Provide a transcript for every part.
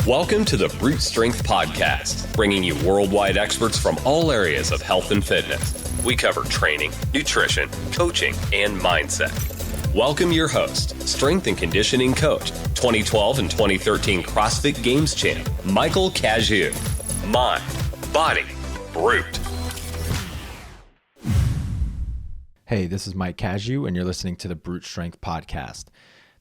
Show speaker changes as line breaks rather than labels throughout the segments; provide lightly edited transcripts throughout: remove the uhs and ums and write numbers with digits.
Welcome to the Brute Strength Podcast, bringing you worldwide experts from all areas of health and fitness. We cover training, nutrition, coaching, and mindset. Welcome your host, strength and conditioning coach, 2012 and 2013 CrossFit Games champ, Michael Gervais. Mind, body, brute.
Hey, this is Mike Gervais, and you're listening to the Brute Strength Podcast.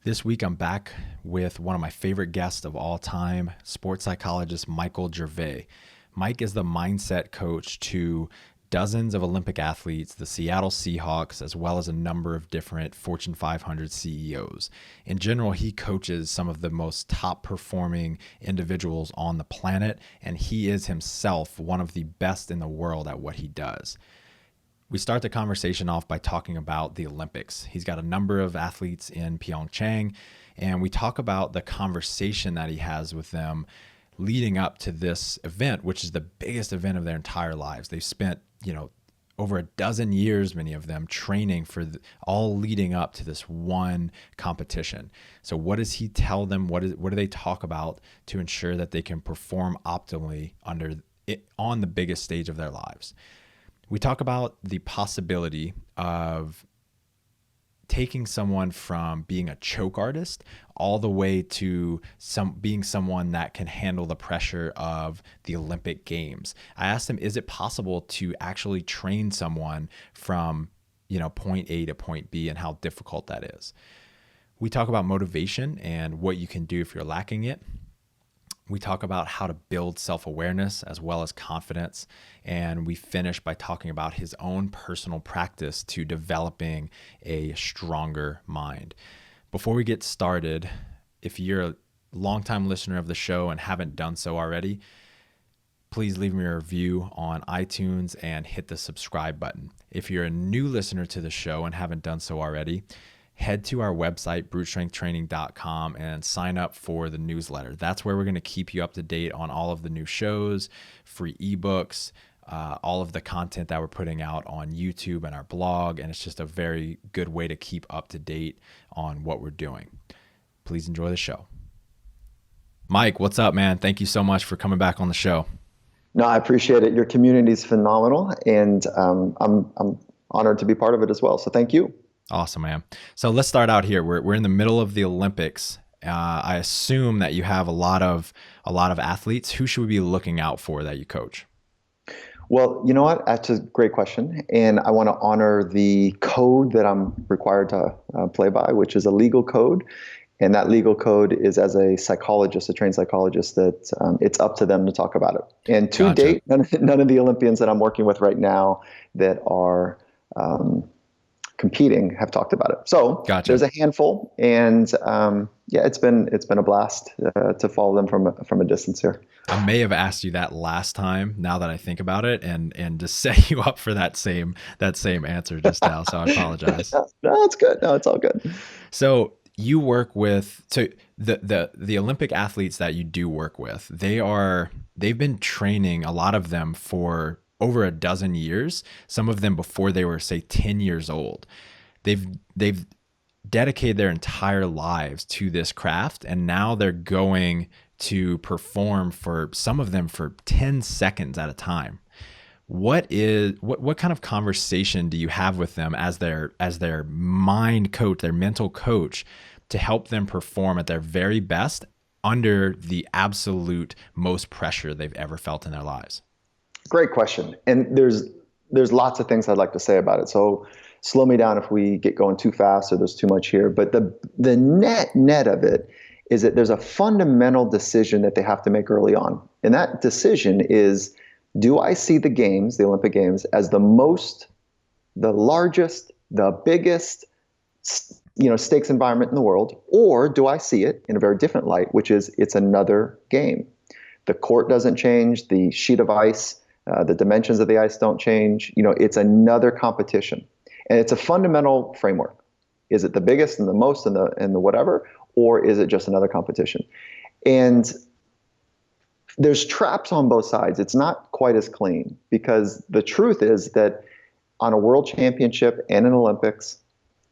This week, I'm back with one of my favorite guests of all time, sports psychologist Michael Gervais. Mike is the mindset coach to dozens of Olympic athletes, the Seattle Seahawks, as well as a number of different Fortune 500 CEOs. In general, he coaches some of the most top performing individuals on the planet, and he is himself one of the best in the world at what he does. We start the conversation off by talking about the Olympics. He's got a number of athletes in Pyeongchang, and we talk about the conversation that he has with them leading up to this event, which is the biggest event of their entire lives. They've spent, over a dozen years, many of them, training for all leading up to this one competition. So what does he tell them? What do they talk about to ensure that they can perform optimally on the biggest stage of their lives? We talk about the possibility of taking someone from being a choke artist all the way to being someone that can handle the pressure of the Olympic Games. I asked him, is it possible to actually train someone from, point A to point B, and how difficult that is? We talk about motivation and what you can do if you're lacking it. We talk about how to build self-awareness as well as confidence. And we finish by talking about his own personal practice to developing a stronger mind. Before we get started, if you're a longtime listener of the show and haven't done so already, please leave me a review on iTunes and hit the subscribe button. If you're a new listener to the show and haven't done so already, head to our website, brutestrengthtraining.com, and sign up for the newsletter. That's where we're going to keep you up to date on all of the new shows, free ebooks, all of the content that we're putting out on YouTube and our blog, and it's just a very good way to keep up to date on what we're doing. Please enjoy the show. Mike, what's up, man? Thank you so much for coming back on the show.
No, I appreciate it. Your community is phenomenal, and I'm honored to be part of it as well. So thank you.
Awesome, man. So let's start out here. We're in the middle of the Olympics. I assume that you have a lot of athletes. Who should we be looking out for that you coach?
Well, you know what? That's a great question, and I want to honor the code that I'm required to play by, which is a legal code. And that legal code is, as a psychologist, a trained psychologist, that it's up to them to talk about it. And to date, none of the Olympians that I'm working with right now that are competing have talked about it. So There's a handful, and it's been a blast to follow them from a distance here.
I may have asked you that last time, now that I think about it, and to set you up for that same answer just now. So I apologize.
No, it's good. No, it's all good.
So you work with the Olympic athletes that you do work with. They've been training, a lot of them, for over a dozen years, some of them before they were, say, 10 years old. They've dedicated their entire lives to this craft, and now they're going to perform, for some of them, for 10 seconds at a time. What kind of conversation do you have with them as their mind coach, their mental coach, to help them perform at their very best under the absolute most pressure they've ever felt in their lives?
Great question. And there's lots of things I'd like to say about it. So slow me down if we get going too fast or there's too much here. But the net of it is that there's a fundamental decision that they have to make early on. And that decision is, do I see the games, the Olympic Games, as the largest, the biggest, stakes environment in the world, or do I see it in a very different light, which is it's another game? The court doesn't change, the sheet of ice, the dimensions of the ice don't change. It's another competition, and it's a fundamental framework. Is it the biggest and the most and the whatever, or is it just another competition? And there's traps on both sides. It's not quite as clean, because the truth is that on a world championship and an Olympics,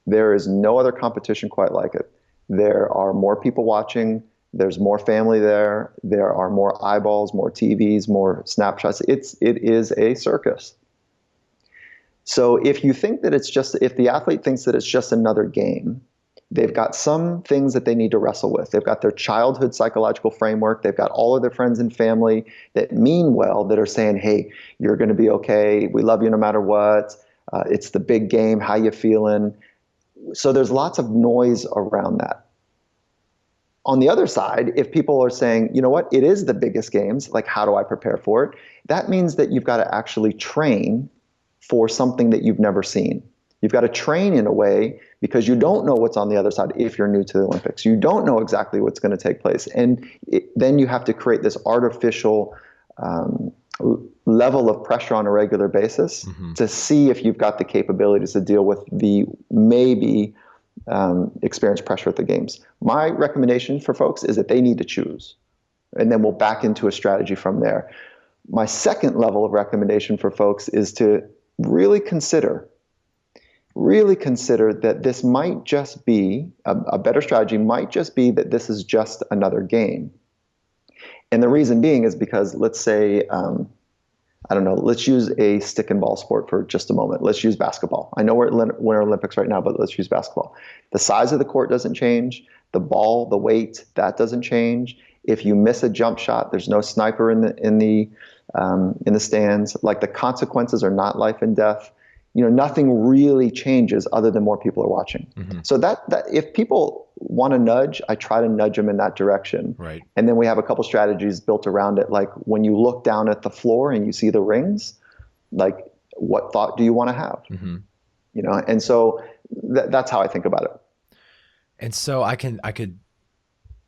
there is no other competition quite like it. There are more people watching. There's more family there. There are more eyeballs, more TVs, more snapshots. It is a circus. So if you think that if the athlete thinks that it's just another game, they've got some things that they need to wrestle with. They've got their childhood psychological framework. They've got all of their friends and family that mean well, that are saying, hey, you're going to be okay. We love you no matter what. It's the big game. How you feeling? So there's lots of noise around that. On the other side, if people are saying, you know what, it is the biggest games, like how do I prepare for it? That means that you've got to actually train for something that you've never seen. You've got to train in a way because you don't know what's on the other side if you're new to the Olympics. You don't know exactly what's going to take place. And then you have to create this artificial level of pressure on a regular basis to see if you've got the capabilities to deal with the maybe experience pressure at the games. My recommendation for folks is that they need to choose, and then we'll back into a strategy from there. My second level of recommendation for folks is to really consider that this might just be a better strategy, might just be that this is just another game. And the reason being is because, let's say, I don't know, let's use a stick and ball sport for just a moment. Let's use basketball. I know we're at Winter Olympics right now, but let's use basketball. The size of the court doesn't change. The ball, the weight, that doesn't change. If you miss a jump shot, there's no sniper in the stands. Like, the consequences are not life and death. Nothing really changes other than more people are watching. So that if people want to nudge, I try to nudge them in that direction.
Right.
And then we have a couple strategies built around it. Like, when you look down at the floor and you see the rings, like, what thought do you want to have? And so that's how I think about it.
And so I could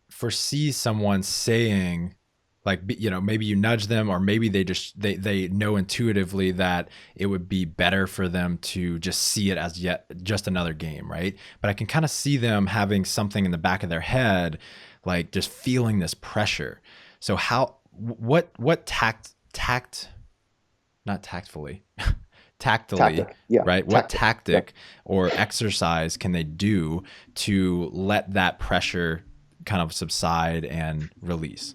foresee someone saying, like, maybe you nudge them, or maybe they know intuitively that it would be better for them to just see it as just another game, right? But I can kind of see them having something in the back of their head, like just feeling this pressure. So what tactfully,
Yeah,
right? What tactic or exercise can they do to let that pressure kind of subside and release?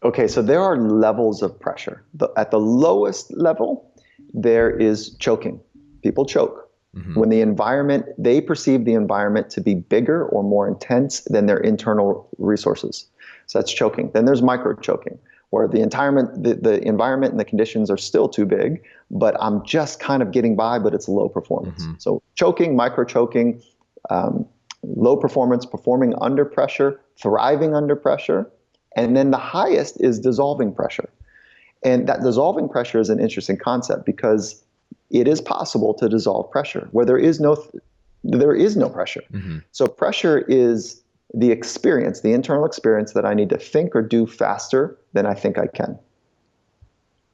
Okay, so there are levels of pressure. At the lowest level, there is choking. People choke. When they perceive the environment to be bigger or more intense than their internal resources. So that's choking. Then there's micro choking, where the environment and the conditions are still too big, but I'm just kind of getting by, but it's low performance. So choking, micro choking, low performance, performing under pressure, thriving under pressure. And then the highest is dissolving pressure. And that dissolving pressure is an interesting concept because it is possible to dissolve pressure where there is no pressure. So pressure is the experience, the internal experience that I need to think or do faster than I think I can.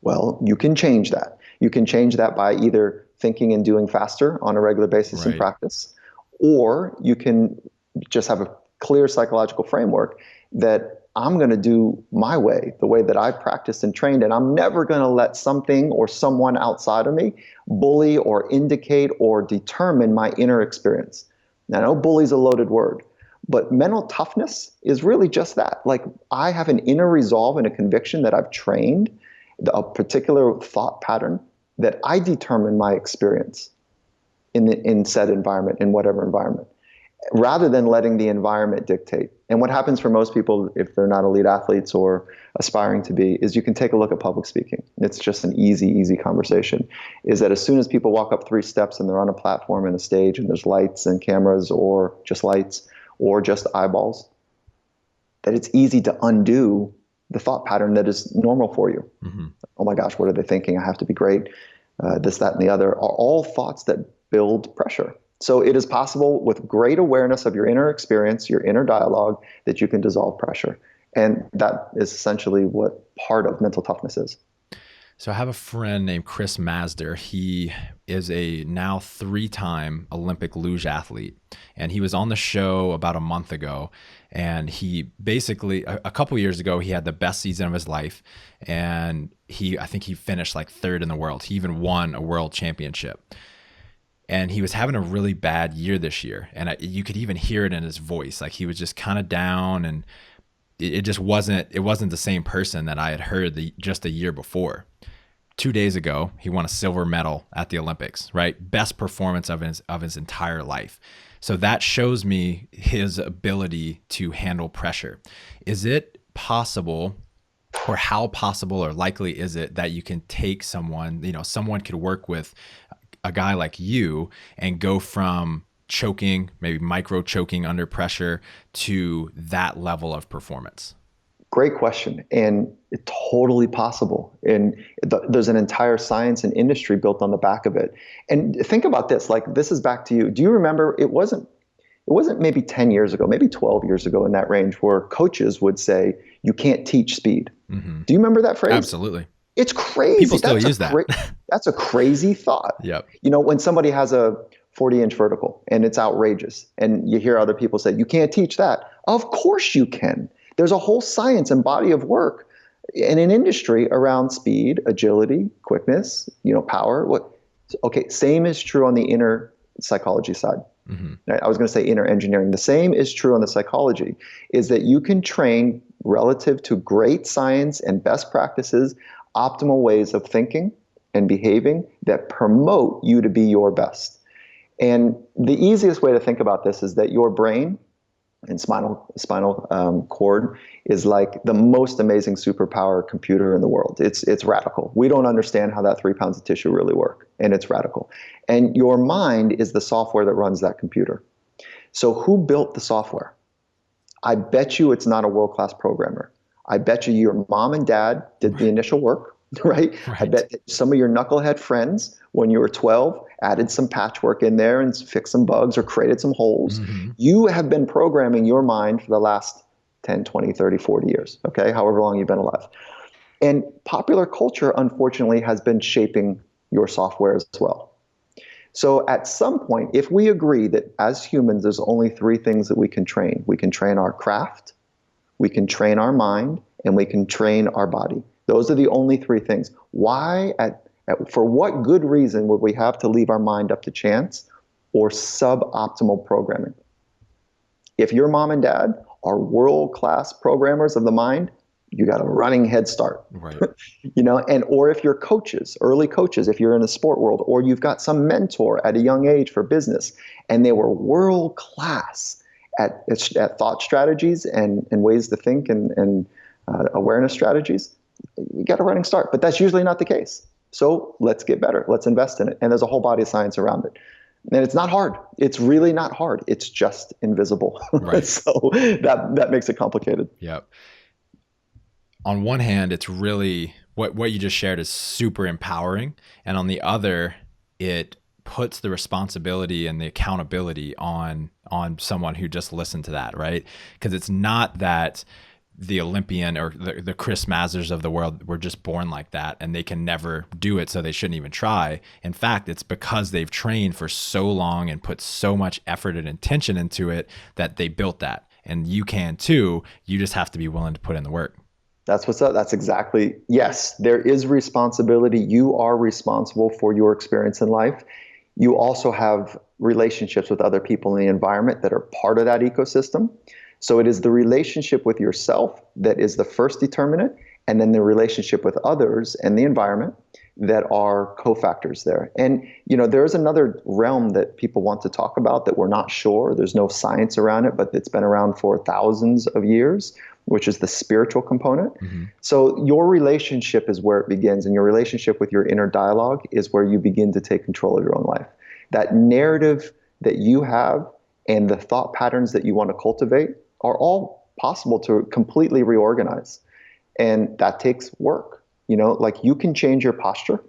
Well, you can change that. You can change that by either thinking and doing faster on a regular basis in practice, or you can just have a clear psychological framework that I'm going to do my way, the way that I practiced and trained, and I'm never going to let something or someone outside of me bully or indicate or determine my inner experience. Now, I know bully is a loaded word, but mental toughness is really just that. Like, I have an inner resolve and a conviction that I've trained, a particular thought pattern that I determine my experience in said environment, in whatever environment, rather than letting the environment dictate. And what happens for most people, if they're not elite athletes or aspiring to be, is you can take a look at public speaking. It's just an easy conversation. Is that as soon as people walk up 3 steps and they're on a platform and a stage and there's lights and cameras, or just lights or just eyeballs, that it's easy to undo the thought pattern that is normal for you. Oh my gosh, what are they thinking? I have to be great. This, that, and the other are all thoughts that build pressure. So it is possible, with great awareness of your inner experience, your inner dialogue, that you can dissolve pressure. And that is essentially what part of mental toughness is.
So I have a friend named Chris Masder. He is a now 3-time Olympic luge athlete. And he was on the show about a month ago. And he basically, a couple years ago, he had the best season of his life. And I think he finished like 3rd in the world. He even won a world championship. And he was having a really bad year this year. And you could even hear it in his voice. Like, he was just kind of down. And it just wasn't the same person that I had heard just a year before. 2 days ago, he won a silver medal at the Olympics, right? Best performance of his entire life. So that shows me his ability to handle pressure. Is it possible, or how possible or likely is it that you can take someone, someone could work with a guy like you and go from choking, maybe micro choking under pressure, to that level of performance?
Great question. And it's totally possible. And there's an entire science and industry built on the back of it. And think about this, like this is back to you. Do you remember it wasn't maybe 10 years ago, maybe 12 years ago in that range where coaches would say, you can't teach speed. Mm-hmm. Do you remember that phrase?
Absolutely.
It's crazy.
People still use that.
That's a crazy thought.
Yep.
When somebody has a 40-inch vertical and it's outrageous and you hear other people say, you can't teach that. Of course you can. There's a whole science and body of work in an industry around speed, agility, quickness, power. Okay, same is true on the inner psychology side. Mm-hmm. I was going to say inner engineering. The same is true on the psychology, is that you can train relative to great science and best practices, optimal ways of thinking and behaving that promote you to be your best. And the easiest way to think about this is that your brain and spinal cord is like the most amazing superpower computer in the world. It's radical. We don't understand how that 3 pounds of tissue really work, and it's radical. And your mind is the software that runs that computer. So who built the software? I bet you it's not a world-class programmer. I bet you your mom and dad did the initial work, right? I bet that some of your knucklehead friends when you were 12 added some patchwork in there and fixed some bugs or created some holes. Mm-hmm. You have been programming your mind for the last 10, 20, 30, 40 years, okay? However long you've been alive. And popular culture, unfortunately, has been shaping your software as well. So at some point, if we agree that as humans, there's only 3 things that we can train. We can train our craft, we can train our mind, and we can train our body. Those are the only 3 things. Why for what good reason would we have to leave our mind up to chance or suboptimal programming? If your mom and dad are world-class programmers of the mind, you got a running head start. Right. Or if you're coaches, early coaches, if you're in the sport world, or you've got some mentor at a young age for business, and they were world-class at thought strategies and ways to think and awareness strategies, you got a running start. But that's usually not the case. So let's get better. Let's invest in it. And there's a whole body of science around it. And it's not hard. It's really not hard. It's just invisible. Right. So that makes it complicated.
Yep. On one hand, it's really what you just shared is super empowering. And on the other, it puts the responsibility and the accountability on someone who just listened to that, right? Because it's not that the Olympian or the Chris Mazers of the world were just born like that and they can never do it, so they shouldn't even try. In fact, it's because they've trained for so long and put so much effort and intention into it that they built that. And you can too. You just have to be willing to put in the work.
That's what's up. That's exactly. Yes, there is responsibility. You are responsible for your experience in life. You also have relationships with other people in the environment that are part of that ecosystem. So it is the relationship with yourself that is the first determinant, and then the relationship with others and the environment that are cofactors there. And, there is another realm that people want to talk about that we're not sure. There's no science around it, but it's been around for thousands of years, which is the spiritual component. Mm-hmm. So your relationship is where it begins, and your relationship with your inner dialogue is where you begin to take control of your own life. That narrative that you have and the thought patterns that you want to cultivate are all possible to completely reorganize. And that takes work. Like you can change your posture.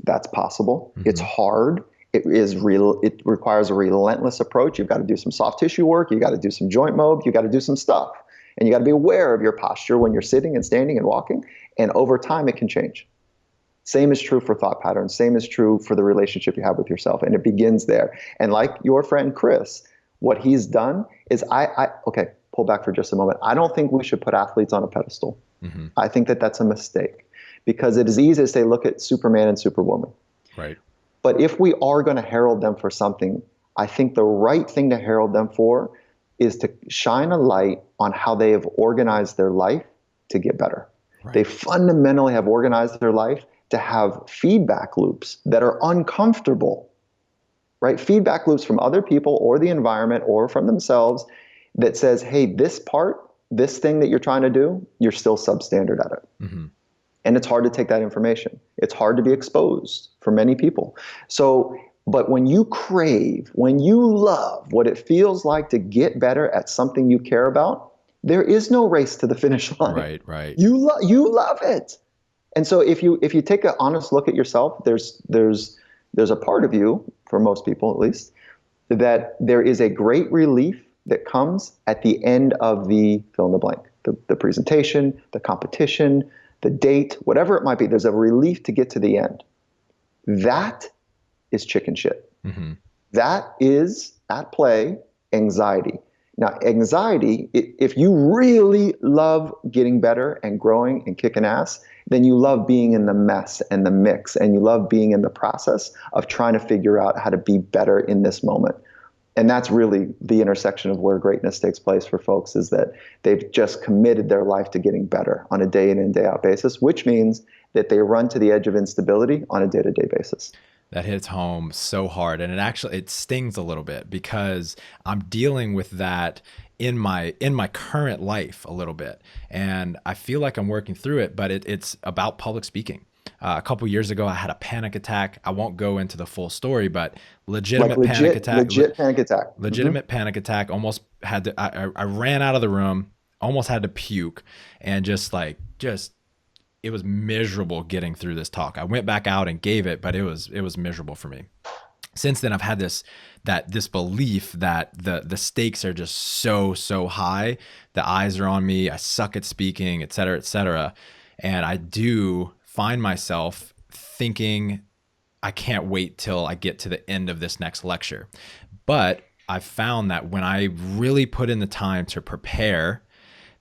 That's possible. Mm-hmm. It's hard. It requires a relentless approach. You've got to do some soft tissue work. You got to do some joint mob. You got to do some stuff. And you got to be aware of your posture when you're sitting and standing and walking. And over time, it can change. Same is true for thought patterns. Same is true for the relationship you have with yourself. And it begins there. And like your friend Chris, what he's done is okay, pull back for just a moment. I don't think we should put athletes on a pedestal. Mm-hmm. I think that that's a mistake because it is easy to say, look at Superman and Superwoman.
Right.
But if we are going to herald them for something, I think the right thing to herald them for is to shine a light on how they have organized their life to get better.
Right.
They fundamentally have organized their life to have feedback loops that are uncomfortable, right? Feedback loops from other people or the environment or from themselves that says, hey, this thing that you're trying to do, you're still substandard at it.
Mm-hmm.
And it's hard to take that information. It's hard to be exposed for many people. So, but when you love what it feels like to get better at something you care about, there is no race to the finish line.
Right.
You love it. And so if you take an honest look at yourself, there's a part of you, for most people at least, that there is a great relief that comes at the end of the fill in the blank, the presentation, the competition, the date, whatever it might be. There's a relief to get to the end. That is chicken shit.
Mm-hmm.
That is at play anxiety. Now, anxiety, if you really love getting better and growing and kicking ass, then you love being in the mess and the mix, and you love being in the process of trying to figure out how to be better in this moment. And that's really the intersection of where greatness takes place for folks, is that they've just committed their life to getting better on a day in and day out basis, which means that they run to the edge of instability on a day-to-day basis.
That hits home so hard, and it stings a little bit because I'm dealing with that in my current life a little bit, and I feel like I'm working through it. But it's about public speaking. A couple years ago, I had a panic attack. I won't go into the full story, but legitimate panic attack. Legitimate panic attack. Almost had to. I ran out of the room. Almost had to puke, and just it was miserable getting through this talk. I went back out and gave it, but it was miserable for me. Since then, I've had this belief that the stakes are just so high. The eyes are on me. I suck at speaking, et cetera, and I do find myself thinking, I can't wait till I get to the end of this next lecture. But I've found that when I really put in the time to prepare,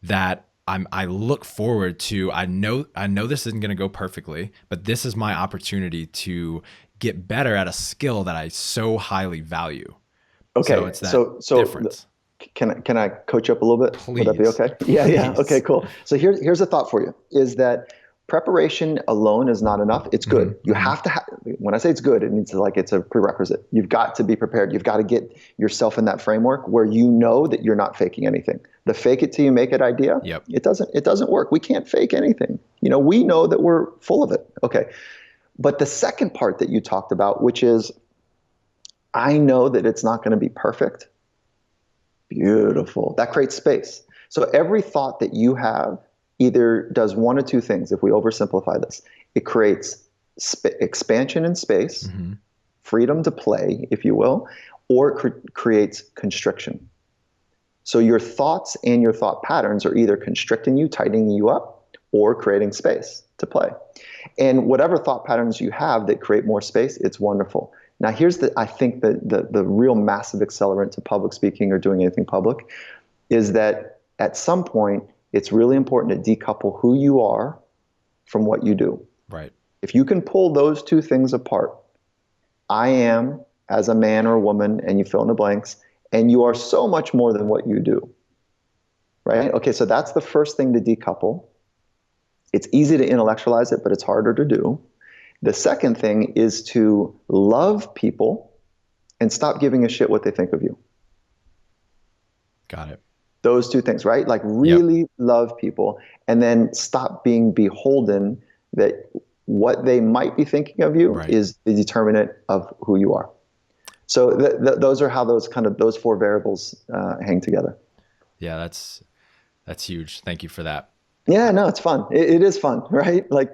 that I look forward to, I know this isn't going to go perfectly, but this is my opportunity to get better at a skill that I so highly value.
Okay.
So it's that difference.
Can I coach you up a little bit?
Please.
Would that be okay? Yeah.
Please.
Okay, cool. So here's a thought for you, is that preparation alone is not enough. It's good.
Mm-hmm.
You have to when I say it's good, it means like it's a prerequisite. You've got to be prepared. You've got to get yourself in that framework where you know that you're not faking anything. The fake it till you make it idea,
Yep.
It doesn't work. We can't fake anything. We know that we're full of it. Okay. But the second part that you talked about, which is, I know that it's not going to be perfect. Beautiful. That creates space. So every thought that you have either does one of two things. If we oversimplify this, it creates expansion in space,
mm-hmm.
freedom to play, if you will, or it creates constriction. So your thoughts and your thought patterns are either constricting you, tightening you up, or creating space to play. And whatever thought patterns you have that create more space, it's wonderful. Now here's I think the real massive accelerant to public speaking or doing anything public is that at some point, it's really important to decouple who you are from what you do.
Right.
If you can pull those two things apart, I am as a man or a woman, and you fill in the blanks, and you are so much more than what you do. Right? Okay, so that's the first thing to decouple. It's easy to intellectualize it, but it's harder to do. The second thing is to love people and stop giving a shit what they think of you.
Got it.
Those two things, right? Like really love people, and then stop being beholden that what they might be thinking of you is the determinant of who you are. So those are how those four variables hang together.
Yeah, that's huge. Thank you for that.
Yeah, no, it's fun. It is fun, right? Like,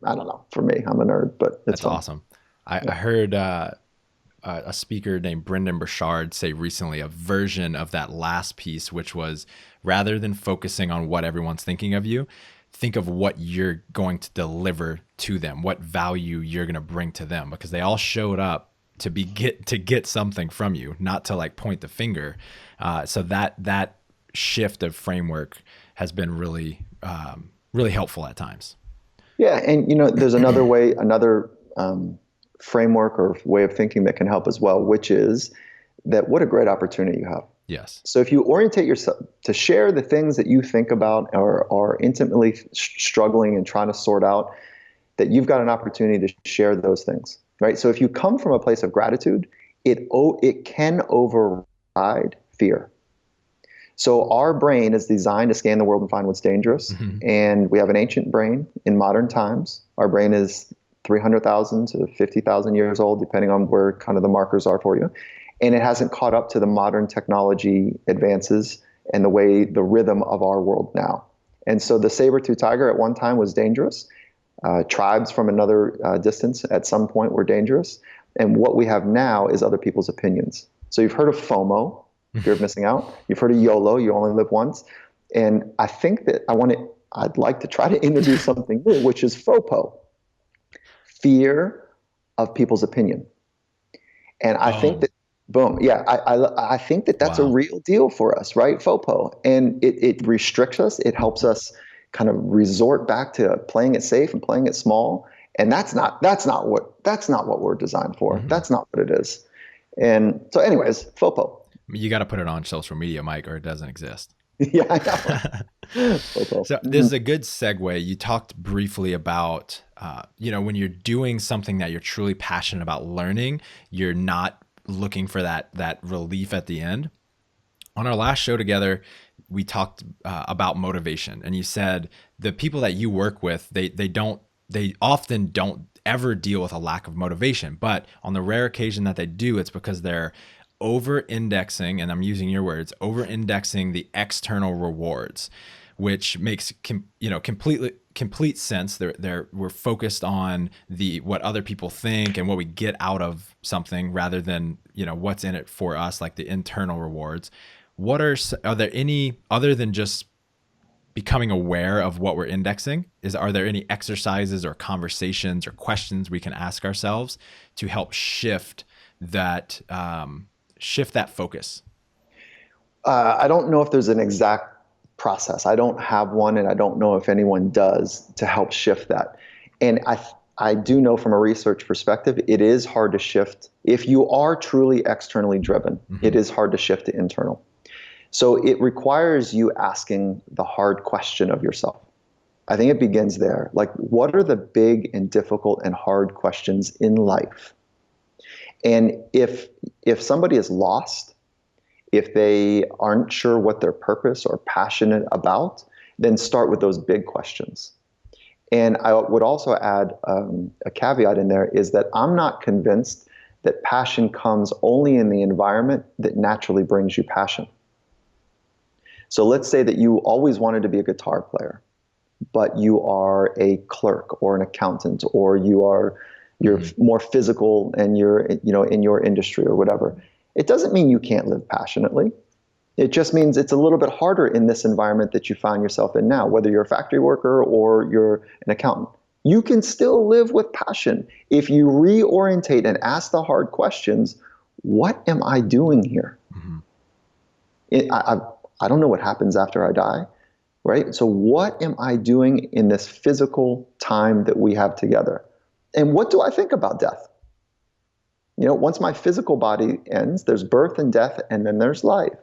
I don't know. For me, I'm a nerd, but it's fun.
Awesome. I heard a speaker named Brendan Burchard say recently a version of that last piece, which was, rather than focusing on what everyone's thinking of you, think of what you're going to deliver to them, what value you're going to bring to them, because they all showed up to get something from you, not to like point the finger. So that shift of framework has been really helpful at times.
Yeah, and there's another framework or way of thinking that can help as well, which is that what a great opportunity you have.
Yes.
So if you orientate yourself to share the things that you think about or are intimately struggling and trying to sort out, that you've got an opportunity to share those things, right? So if you come from a place of gratitude, it can override fear. So our brain is designed to scan the world and find what's dangerous.
Mm-hmm.
And we have an ancient brain in modern times. Our brain is 300,000 to 50,000 years old, depending on where kind of the markers are for you. And it hasn't caught up to the modern technology advances and the rhythm of our world now. And so the saber-tooth tiger at one time was dangerous. Tribes from another distance at some point were dangerous. And what we have now is other people's opinions. So you've heard of FOMO, fear of missing out. You've heard of YOLO, you only live once. And I think that I'd like to try to introduce something new, which is FOPO, fear of people's opinion. And I think that, boom, yeah, I think that that's a real deal for us, right? FOPO. And it restricts us. It helps us kind of resort back to playing it safe and playing it small. And that's not what we're designed for. Mm-hmm. That's not what it is. And so anyways, FOPO.
You got to put it on social media, Mike, or it doesn't exist.
Yeah, I know.
So this is a good segue. You talked briefly about, when you're doing something that you're truly passionate about learning, you're not looking for that relief at the end. On our last show together, we talked about motivation, and you said the people that you work with, they often don't ever deal with a lack of motivation, but on the rare occasion that they do, it's because they're over-indexing, and I'm using your words, over-indexing the external rewards, which makes complete sense. We're focused on what other people think and what we get out of something rather than what's in it for us, like the internal rewards. Are there any, other than just becoming aware of what we're indexing, are there any exercises or conversations or questions we can ask ourselves to help shift that focus?
I don't know if there's an exact process. I don't have one, and I don't know if anyone does to help shift that. And I do know from a research perspective, it is hard to shift. If you are truly externally driven, mm-hmm. It is hard to shift to internal. So it requires you asking the hard question of yourself. I think it begins there. Like, what are the big and difficult and hard questions in life? And if somebody is lost, if they aren't sure what their purpose or passionate about, then start with those big questions. And I would also add a caveat in there is that I'm not convinced that passion comes only in the environment that naturally brings you passion. So let's say that you always wanted to be a guitar player, but you are a clerk or an accountant, or you're mm-hmm. more physical and you're in your industry or whatever. It doesn't mean you can't live passionately. It just means it's a little bit harder in this environment that you find yourself in now, whether you're a factory worker or you're an accountant. You can still live with passion if you reorientate and ask the hard questions. What am I doing here? Mm-hmm. I don't know what happens after I die, right? So what am I doing in this physical time that we have together? And what do I think about death? Once my physical body ends, there's birth and death, and then there's life.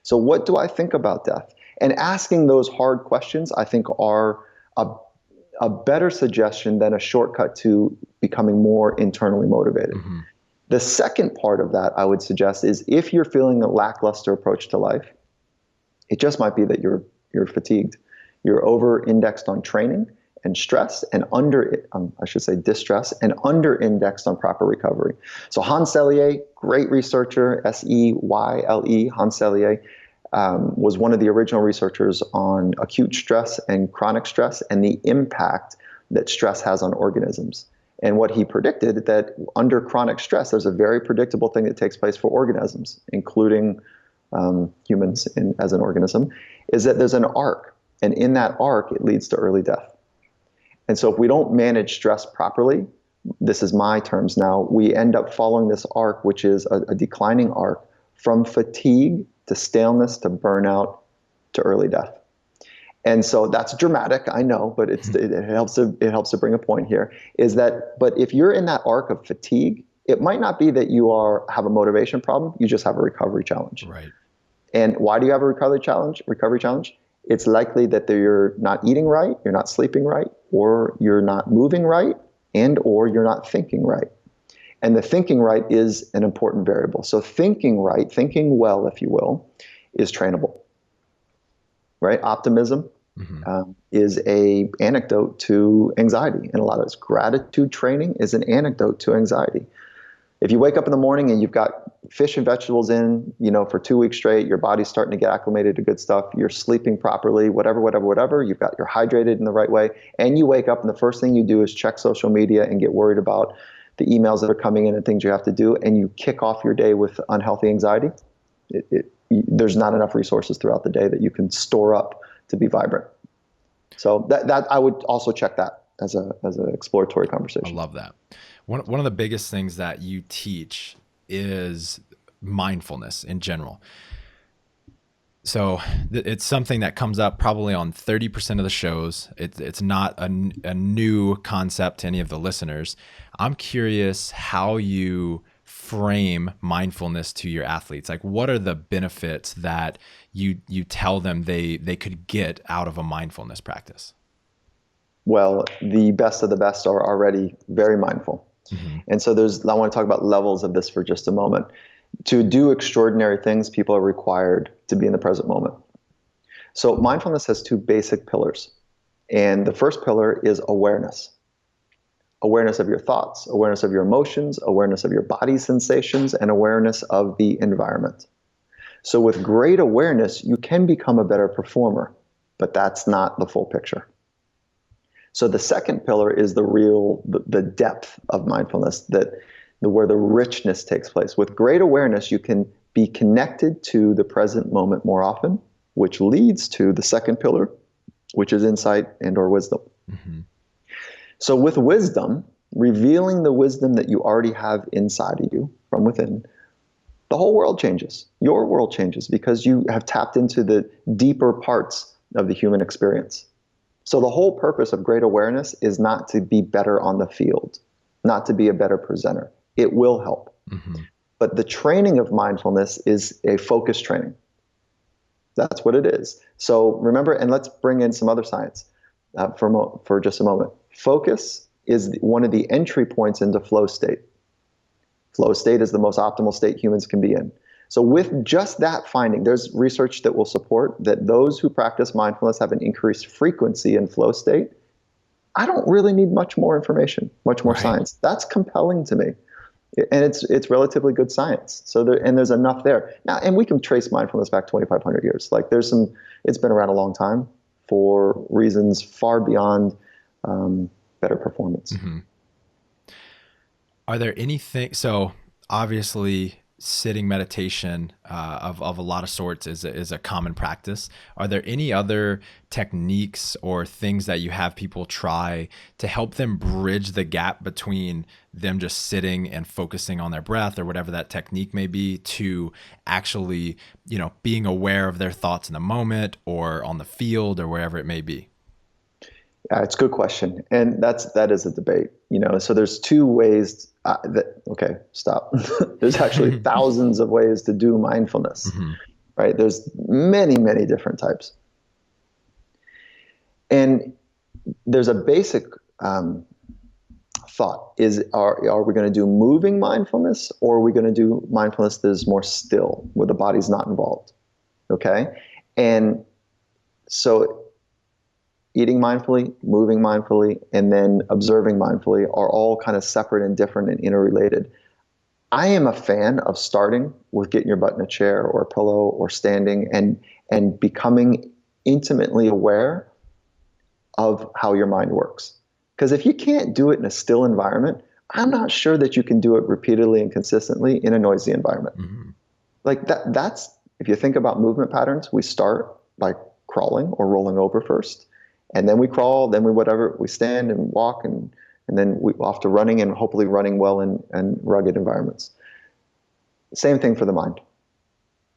So what do I think about death? And asking those hard questions, I think, are a better suggestion than a shortcut to becoming more internally motivated. Mm-hmm. The second part of that, I would suggest, is if you're feeling a lackluster approach to life, it just might be that you're fatigued. You're over-indexed on training and stress, and distress, and under-indexed on proper recovery. So Hans Selye, great researcher, Seyle, Hans Selye, was one of the original researchers on acute stress and chronic stress and the impact that stress has on organisms. And what he predicted, that under chronic stress, there's a very predictable thing that takes place for organisms, including humans as an organism, is that there's an arc. And in that arc, it leads to early death. And so if we don't manage stress properly, this is my terms now, we end up following this arc, which is a declining arc from fatigue to staleness to burnout to early death. And so that's dramatic, I know, but it helps to bring a point here, is that, but if you're in that arc of fatigue, it might not be that you have a motivation problem, you just have a recovery challenge.
Right.
And why do you have a recovery challenge? It's likely that you're not eating right, you're not sleeping right, or you're not moving right, and or you're not thinking right. And the thinking right is an important variable. So thinking right, thinking well, if you will, is trainable, right? Optimism is a antidote to anxiety. And a lot of this gratitude training is an antidote to anxiety. If you wake up in the morning and you've got fish and vegetables in, for 2 weeks straight, your body's starting to get acclimated to good stuff, you're sleeping properly, whatever, you're hydrated in the right way, and you wake up and the first thing you do is check social media and get worried about the emails that are coming in and things you have to do, and you kick off your day with unhealthy anxiety, there's not enough resources throughout the day that you can store up to be vibrant. So that I would also check that as an exploratory conversation.
I love that. One of the biggest things that you teach is mindfulness in general. So it's something that comes up probably on 30% of the shows. It's not a new concept to any of the listeners. I'm curious how you frame mindfulness to your athletes. Like, what are the benefits that you tell them they could get out of a mindfulness practice?
Well, the best of the best are already very mindful. And so I want to talk about levels of this for just a moment. To do extraordinary things, people are required to be in the present moment. So mindfulness has two basic pillars. And the first pillar is awareness. Awareness of your thoughts, awareness of your emotions, awareness of your body sensations, and awareness of the environment. So with great awareness, you can become a better performer, but that's not the full picture. So the second pillar is the depth of mindfulness, where the richness takes place. With great awareness, you can be connected to the present moment more often, which leads to the second pillar, which is insight and or wisdom. So with wisdom, revealing the wisdom that you already have inside of you from within, the whole world changes. Your world changes because you have tapped into the deeper parts of the human experience. So the whole purpose of great awareness is not to be better on the field, not to be a better presenter. It will help. But the training of mindfulness is a focus training. That's what it is. So remember, and let's bring in some other science for just a moment. Focus is one of the entry points into flow state. Flow state is the most optimal state humans can be in. So with just that finding, there's research that will support that those who practice mindfulness have an increased frequency in flow state. I don't really need much more information, much more science. That's compelling to me. And it's relatively good science. So there's enough there. Now, and we can trace mindfulness back 2,500 years. Like it's been around a long time for reasons far beyond better performance.
Are there anything, so obviously sitting meditation of a lot of sorts is a common practice. Are there any other techniques or things that you have people try to help them bridge the gap between them just sitting and focusing on their breath or whatever that technique may be to actually, being aware of their thoughts in the moment or on the field or wherever it may be?
Yeah, it's a good question. And that is a debate, so there's two ways okay, stop. There's actually thousands of ways to do mindfulness, right? There's many, many different types. And there's a basic thought is, are we going to do moving mindfulness or are we going to do mindfulness that is more still, where the body's not involved? Okay. And so eating mindfully, moving mindfully, and then observing mindfully are all kind of separate and different and interrelated. I am a fan of starting with getting your butt in a chair or a pillow or standing and becoming intimately aware of how your mind works. Because if you can't do it in a still environment, I'm not sure that you can do it repeatedly and consistently in a noisy environment. Like that's, if you think about movement patterns, we start by crawling or rolling over first. And then we crawl, then we stand and walk, and then we off to running, and hopefully running well in rugged environments. Same thing for the mind.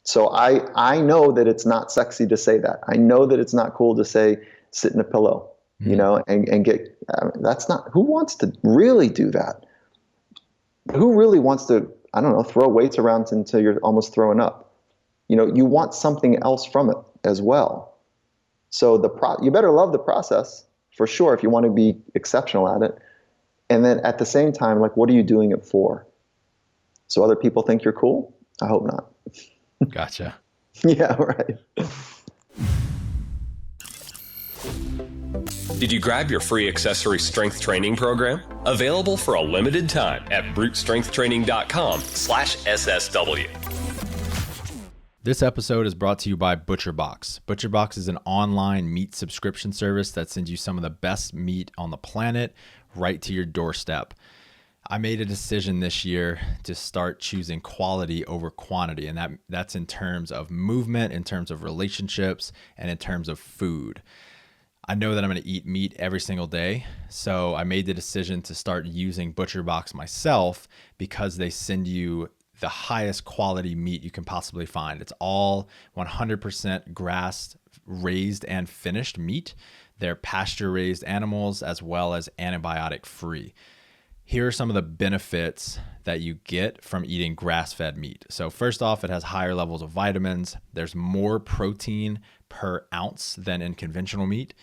So I know that it's not sexy to say that. I know that it's not cool to say sit in a pillow, and get, that's not, who wants to really do that? Who really wants to, I don't know, throw weights around until you're almost throwing up? you want something else from it as well. So you better love the process for sure if you want to be exceptional at it. And then at the same time, like, what are you doing it for? So other people think you're cool? I hope not.
Gotcha.
Yeah, right.
Did you grab your free accessory strength training program? Available for a limited time at brutestrengthtraining.com/SSW.
This episode is brought to you by ButcherBox. ButcherBox is an online meat subscription service that sends you some of the best meat on the planet right to your doorstep. I made a decision this year to start choosing quality over quantity, and that's in terms of movement, in terms of relationships, and in terms of food. I know that I'm going to eat meat every single day, so I made the decision to start using ButcherBox myself because they send you the highest quality meat you can possibly find. It's all 100% grass raised and finished meat. They're pasture raised animals as well as antibiotic free. Here are some of the benefits that you get from eating grass-fed meat. So first off, it has higher levels of vitamins. There's more protein per ounce than in conventional meat.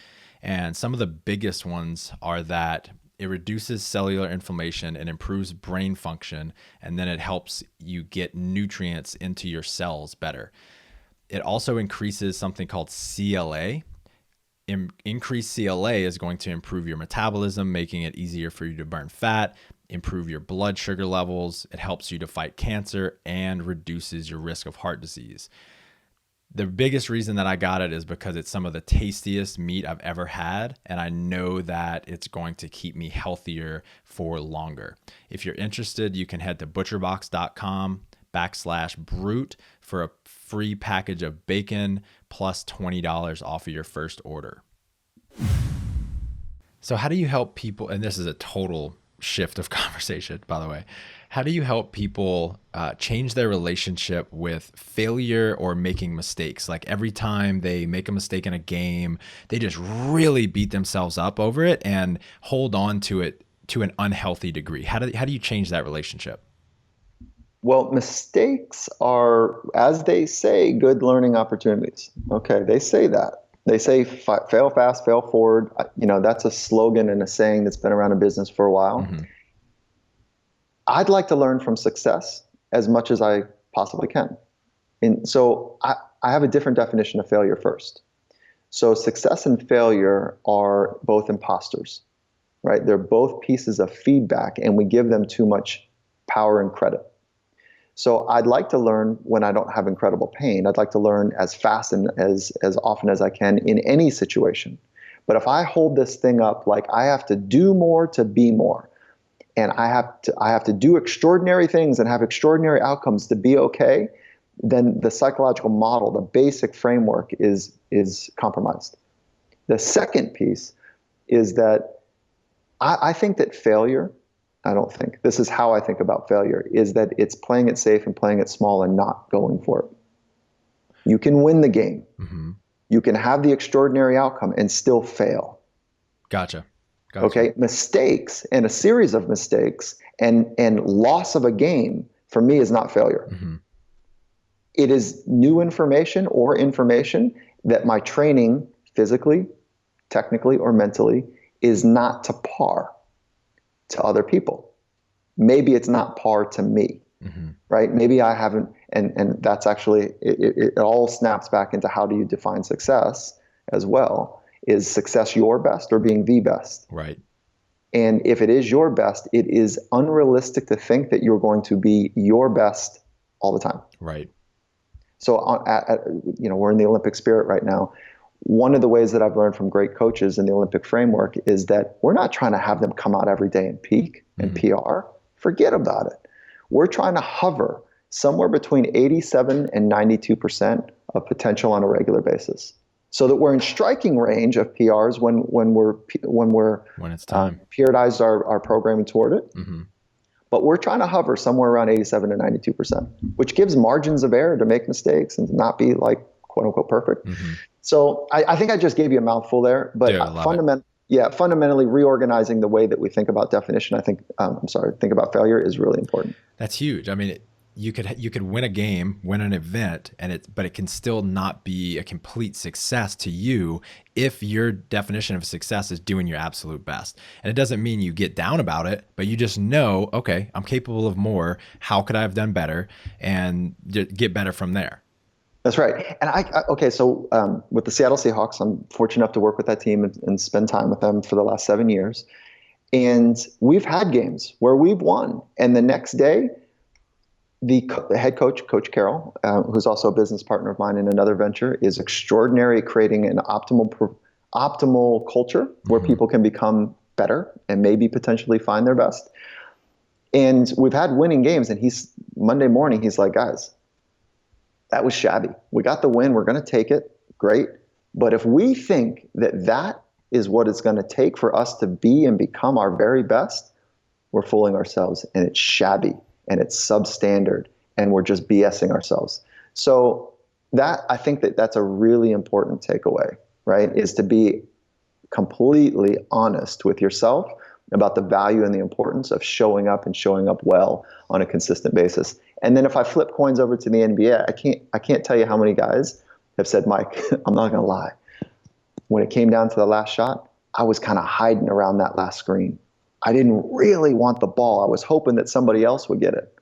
And some of the biggest ones are that it reduces cellular inflammation and improves brain function, and then it helps you get nutrients into your cells better. It also increases something called CLA. Increased CLA is going to improve your metabolism, making it easier for you to burn fat, improve your blood sugar levels. It helps you to fight cancer and reduces your risk of heart disease. The biggest reason that I got it is because it's some of the tastiest meat I've ever had, and I know that it's going to keep me healthier for longer. If you're interested, you can head to butcherbox.com/brute for a free package of bacon plus $20 off of your first order. So how do you help people, and this is a total shift of conversation, by the way, how do you help people change their relationship with failure or making mistakes? Like every time they make a mistake in a game, they just really beat themselves up over it and hold on to it to an unhealthy degree. How do you change that relationship?
Well, mistakes are, as they say, good learning opportunities. Okay, they say that. They say fail fast, fail forward. That's a slogan and a saying that's been around in business for a while. Mm-hmm. I'd like to learn from success as much as I possibly can. And so I have a different definition of failure first. So success and failure are both imposters, right? They're both pieces of feedback, and we give them too much power and credit. So I'd like to learn when I don't have incredible pain. I'd like to learn as fast and as often as I can in any situation. But if I hold this thing up like I have to do more to be more, and I have to do extraordinary things and have extraordinary outcomes to be okay, then the psychological model, the basic framework is compromised. The second piece is that I think that failure, this is how I think about failure, is that it's playing it safe and playing it small and not going for it. You can win the game. Mm-hmm. You can have the extraordinary outcome and still fail.
Gotcha.
Okay, mistakes and a series of mistakes and loss of a game for me is not failure. Mm-hmm. It is new information or information that my training physically, technically, or mentally is not to par to other people. Maybe it's not par to me, mm-hmm. right? Maybe I haven't, and that's actually, it all snaps back into how do you define success as well. Is success your best or being the best?
Right.
And if it is your best, it is unrealistic to think that you're going to be your best all the time.
Right.
So we're in the Olympic spirit right now. One of the ways that I've learned from great coaches in the Olympic framework is that we're not trying to have them come out every day and peak and PR. Forget about it. We're trying to hover somewhere between 87 and 92% of potential on a regular basis, so that we're in striking range of PRs when it's time. Periodized our programming toward it. Mm-hmm. But we're trying to hover somewhere around 87 to 92%, which gives margins of error to make mistakes and not be like quote unquote perfect. Mm-hmm. So I think I just gave you a mouthful there, but fundamentally reorganizing the way that we think about definition, think about failure is really important.
That's huge. I mean, you could win a game, win an event, but it can still not be a complete success to you if your definition of success is doing your absolute best. And it doesn't mean you get down about it, but you just know, okay, I'm capable of more. How could I have done better? And get better from there.
That's right. And so with the Seattle Seahawks, I'm fortunate enough to work with that team and spend time with them for the last 7 years. And we've had games where we've won, and the next day, the head coach, Coach Carroll, who's also a business partner of mine in another venture, is extraordinary at creating an optimal culture where people can become better and maybe potentially find their best. And we've had winning games, and Monday morning, he's like, guys, that was shabby. We got the win. We're going to take it. Great. But if we think that is what it's going to take for us to be and become our very best, we're fooling ourselves, and it's shabby. And it's substandard, and we're just BSing ourselves. So I think that's a really important takeaway, right? Is to be completely honest with yourself about the value and the importance of showing up and showing up well on a consistent basis. And then if I flip coins over to the NBA, I can't tell you how many guys have said, Mike, I'm not going to lie. When it came down to the last shot, I was kind of hiding around that last screen. I didn't really want the ball. I was hoping that somebody else would get it.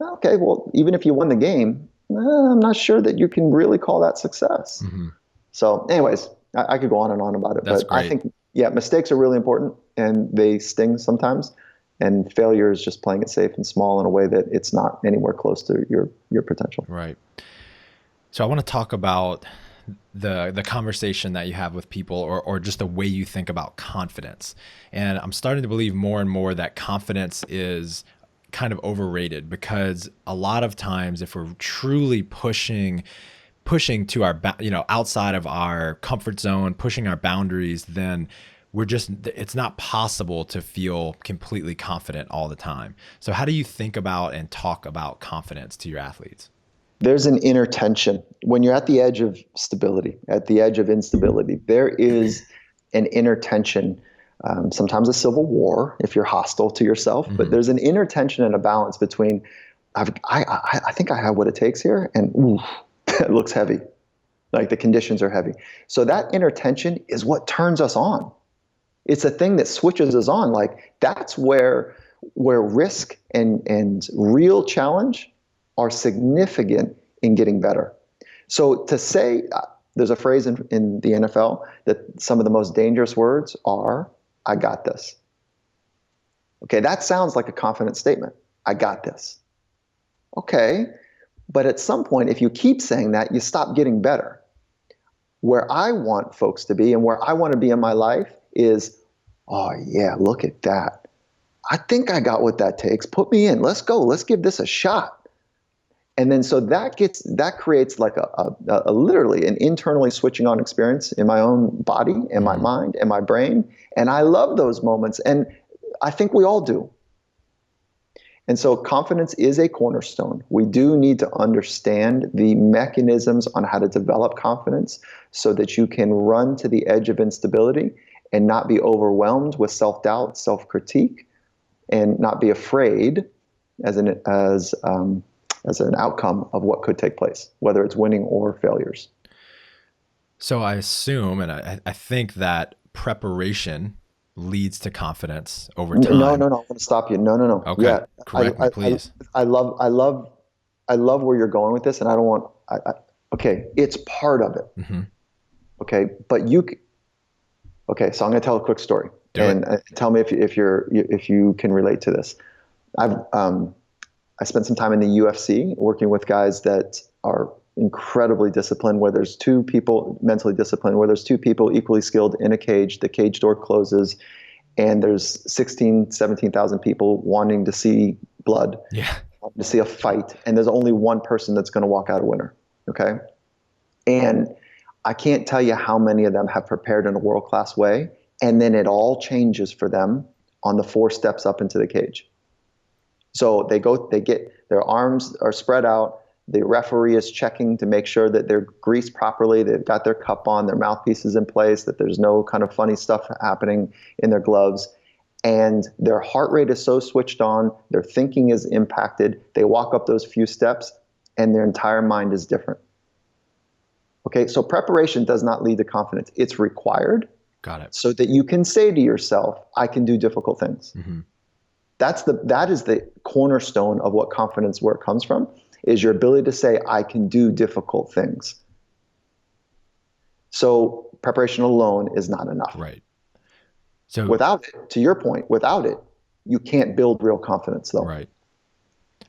Okay, well, even if you won the game, I'm not sure that you can really call that success. Mm-hmm. So anyways, I could go on and on about it.
That's
but
great.
I think, mistakes are really important, and they sting sometimes. And failure is just playing it safe and small in a way that it's not anywhere close to your potential.
Right. So I want to talk about the conversation that you have with people, or just the way you think about confidence. And I'm starting to believe more and more that confidence is kind of overrated, because a lot of times if we're truly pushing to our, outside of our comfort zone, pushing our boundaries, then it's not possible to feel completely confident all the time. So how do you think about and talk about confidence to your athletes?
There's an inner tension. When you're at the edge of stability, at the edge of instability, there is an inner tension, sometimes a civil war if you're hostile to yourself, but there's an inner tension and a balance between, I think I have what it takes here, and it looks heavy, like the conditions are heavy. So that inner tension is what turns us on. It's a thing that switches us on. Like that's where risk and real challenge are significant in getting better. So to say, there's a phrase in the NFL that some of the most dangerous words are, I got this. Okay, that sounds like a confident statement. I got this. Okay, but at some point, if you keep saying that, you stop getting better. Where I want folks to be and where I want to be in my life is, oh yeah, look at that. I think I got what that takes. Put me in. Let's go. Let's give this a shot. And then so that creates like a literally an internally switching on experience in my own body and my mind and my brain. And I love those moments. And I think we all do. And so confidence is a cornerstone. We do need to understand the mechanisms on how to develop confidence so that you can run to the edge of instability and not be overwhelmed with self-doubt, self-critique, and not be afraid as an outcome of what could take place, whether it's winning or failures.
So I assume, and I think that preparation leads to confidence over time.
No. I want to stop you. No.
Okay. Yeah. Correct me, please.
I love where you're going with this, and I don't want. Okay, it's part of it. Mm-hmm. Okay, but okay, so I'm going to tell a quick story, tell me if you can relate to this. I spent some time in the UFC working with guys that are incredibly disciplined, where there's two people, mentally disciplined, where there's two people equally skilled in a cage, the cage door closes, and there's 17,000 people wanting to see blood, wanting to see a fight, and there's only one person that's going to walk out a winner, okay? And I can't tell you how many of them have prepared in a world-class way, and then it all changes for them on the 4 steps up into the cage. So they get their arms are spread out. The referee is checking to make sure that they're greased properly. They've got their cup on, their mouthpiece is in place, that there's no kind of funny stuff happening in their gloves. and their heart rate is so switched on, their thinking is impacted, they walk up those few steps and their entire mind is different. Okay, so preparation does not lead to confidence. It's required.
Got it.
So that you can say to yourself, I can do difficult things.
Mm-hmm.
That is the cornerstone of what confidence, where it comes from, is your ability to say, I can do difficult things. So preparation alone is not enough.
Right. So
without it, to your point, without it, you can't build real confidence though.
Right.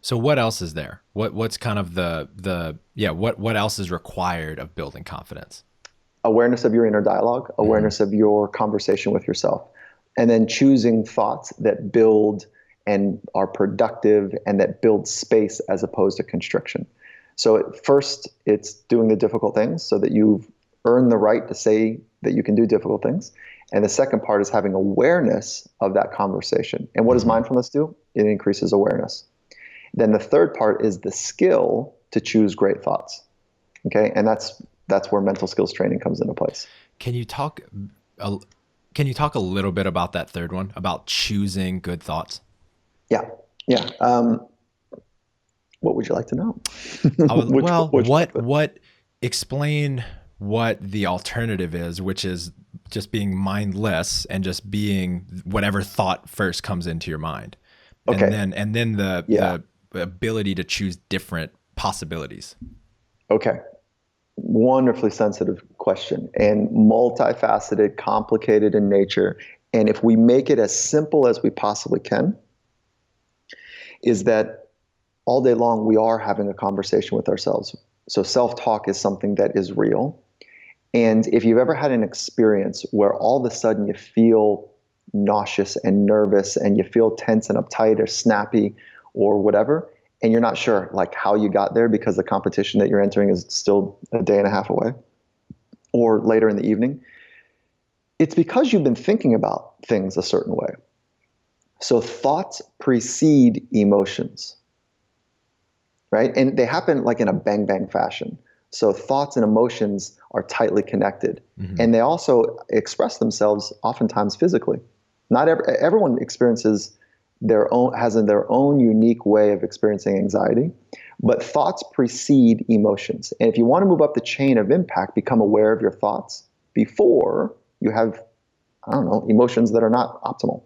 So what else is there? What's kind of what else is required of building confidence?
Awareness of your inner dialogue, awareness of your conversation with yourself, and then choosing thoughts that build and are productive and that build space as opposed to constriction. So first, it's doing the difficult things so that you've earned the right to say that you can do difficult things. And the second part is having awareness of that conversation. And what does mindfulness do? It increases awareness. Then the third part is the skill to choose great thoughts. Okay, and that's where mental skills training comes into place.
Can you talk a little bit about that third one, about choosing good thoughts?
Yeah. What would you like to know?
Explain what the alternative is, which is just being mindless and just being whatever thought first comes into your mind.
Okay.
And then the ability to choose different possibilities.
Okay. Wonderfully sensitive question and multifaceted, complicated in nature. And if we make it as simple as we possibly can, is that all day long we are having a conversation with ourselves. So self-talk is something that is real. And if you've ever had an experience where all of a sudden you feel nauseous and nervous and you feel tense and uptight or snappy or whatever, and you're not sure like how you got there because the competition that you're entering is still a day and a half away or later in the evening, it's because you've been thinking about things a certain way. So thoughts precede emotions, right? And they happen like in a bang bang fashion. So thoughts and emotions are tightly connected, and they also express themselves oftentimes physically. Not everyone experiences their own unique way of experiencing anxiety, but thoughts precede emotions. And if you want to move up the chain of impact, become aware of your thoughts before you have, emotions that are not optimal.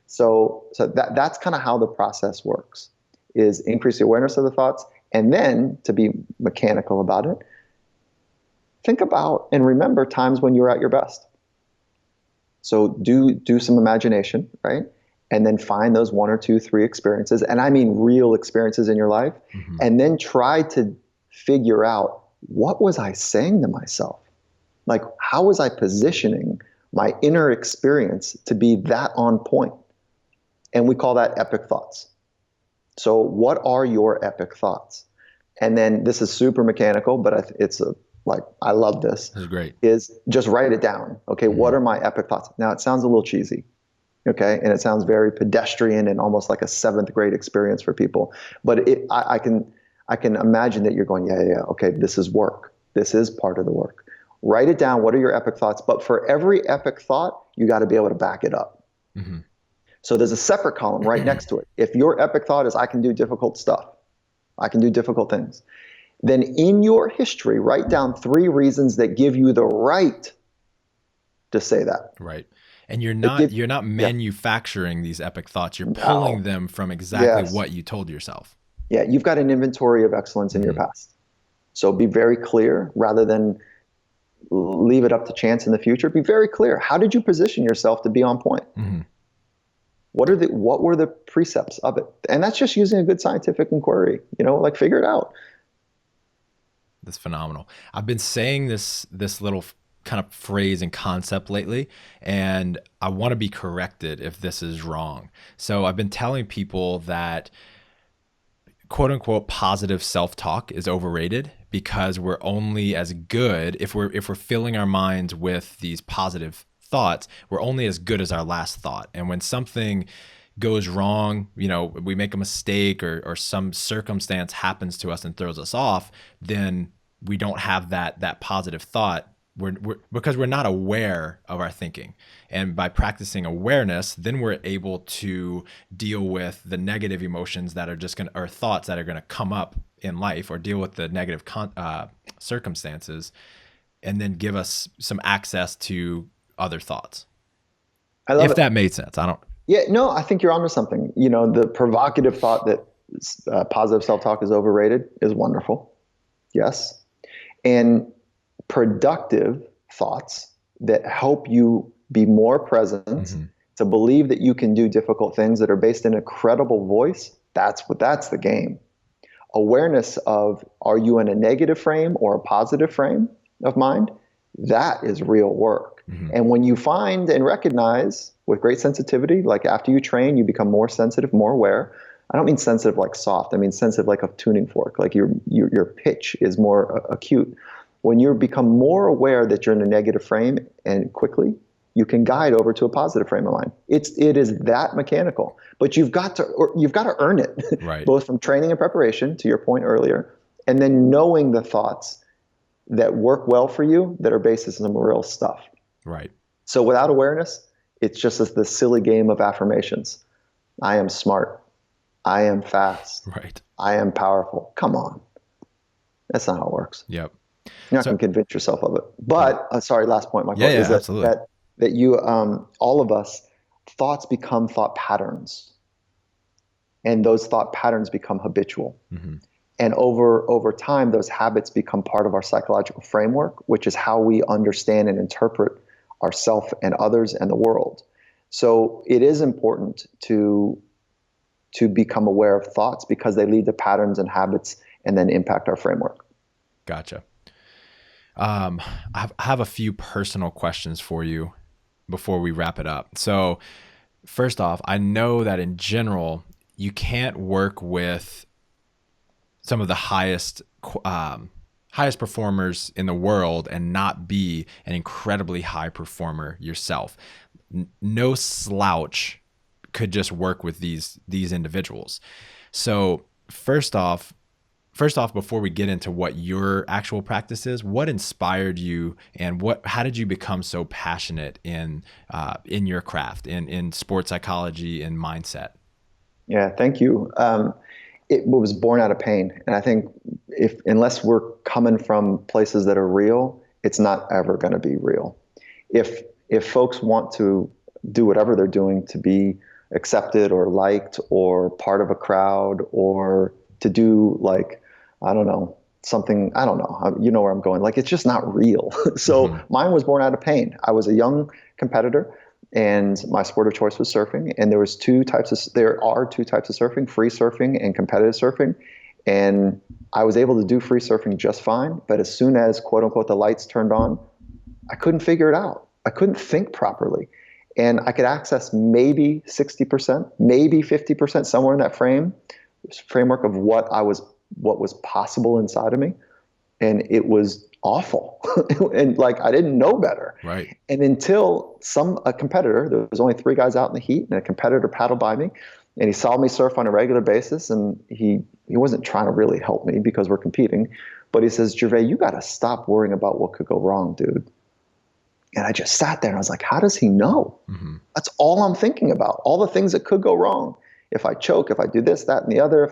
So that's kind of how the process works, is increase the awareness of the thoughts, and then to be mechanical about it, think about and remember times when you were at your best. So do some imagination, right? And then find those 1 or 2, 3 experiences, and I mean real experiences in your life, and then try to figure out, what was I saying to myself? Like, how was I positioning my inner experience to be that on point? And we call that epic thoughts. So what are your epic thoughts? And then this is super mechanical, but I love this.
This is great.
Is just write it down. Okay, what are my epic thoughts? Now it sounds a little cheesy, okay, and it sounds very pedestrian and almost like a 7th grade experience for people. But I can imagine that you're going, yeah, okay, this is work. This is part of the work. Write it down. What are your epic thoughts? But for every epic thought, you got to be able to back it up. So there's a separate column right next to it. If your epic thought is, I can do difficult stuff, I can do difficult things, then in your history, write down 3 reasons that give you the right to say that.
Right. And you're not manufacturing these epic thoughts. You're pulling them from exactly what you told yourself.
Yeah, you've got an inventory of excellence in your past. So be very clear rather than leave it up to chance in the future. Be very clear. How did you position yourself to be on point? What were the precepts of it? And that's just using a good scientific inquiry, figure it out.
That's phenomenal. I've been saying this little kind of phrase and concept lately, and I want to be corrected if this is wrong. So I've been telling people that quote unquote positive self-talk is overrated because we're only as good if we're filling our minds with these positive thoughts, we're only as good as our last thought. And when something goes wrong, we make a mistake or some circumstance happens to us and throws us off, then we don't have that positive thought because we're not aware of our thinking. And by practicing awareness, then we're able to deal with the negative emotions that are or thoughts that are going to come up in life, or deal with the negative circumstances, and then give us some access to other thoughts.
I love
if
it.
That made sense.
Yeah, no, I think you're onto something. The provocative thought that positive self-talk is overrated is wonderful. Yes. And productive thoughts that help you be more present, to believe that you can do difficult things that are based in a credible voice, that's the game. Awareness of, are you in a negative frame or a positive frame of mind? That is real work. And when you find and recognize with great sensitivity, like after you train, you become more sensitive, more aware. I don't mean sensitive like soft. I mean sensitive like a tuning fork, like your pitch is more acute. When you become more aware that you're in a negative frame, and quickly you can guide over to a positive frame of mind. It is that mechanical, but you've got to earn it,
right?
Both from training and preparation, to your point earlier, and then knowing the thoughts that work well for you that are based on some real stuff.
Right.
So without awareness, it's just this silly game of affirmations. I am smart. I am fast.
Right.
I am powerful. Come on. That's not how it works.
Yep.
You're not going to convince yourself of it. But, sorry, last point, Michael, is that you, all of us, thoughts become thought patterns. And those thought patterns become habitual. And over time, those habits become part of our psychological framework, which is how we understand and interpret ourselves and others and the world. So it is important to become aware of thoughts, because they lead to patterns and habits and then impact our framework.
Gotcha. I have a few personal questions for you before we wrap it up. So first off, I know that in general, you can't work with some of the highest performers in the world and not be an incredibly high performer yourself. No slouch could just work with these individuals. So first off, before we get into what your actual practice is, what inspired you, and how did you become so passionate in your craft, in sports psychology and mindset?
Yeah, thank you. It was born out of pain. And I think unless we're coming from places that are real, it's not ever going to be real. If folks want to do whatever they're doing to be accepted or liked or part of a crowd, or to do, like, I don't know, something, I don't know, you know where I'm going. Like, it's just not real. So mine was born out of pain. I was a young competitor, and my sport of choice was surfing. And there are two types of surfing: free surfing and competitive surfing. And I was able to do free surfing just fine. But as soon as, quote unquote, the lights turned on, I couldn't figure it out. I couldn't think properly. And I could access maybe 60%, maybe 50%, somewhere in that framework of what was possible inside of me. And it was awful. And like, I didn't know better.
Right.
And until a competitor, there was only 3 guys out in the heat, and a competitor paddled by me, and he saw me surf on a regular basis. And he wasn't trying to really help me because we're competing, but he says, "Gervais, you got to stop worrying about what could go wrong, dude." And I just sat there and I was like, how does he know? That's all I'm thinking about. All the things that could go wrong. If I choke, if I do this, that, and the other,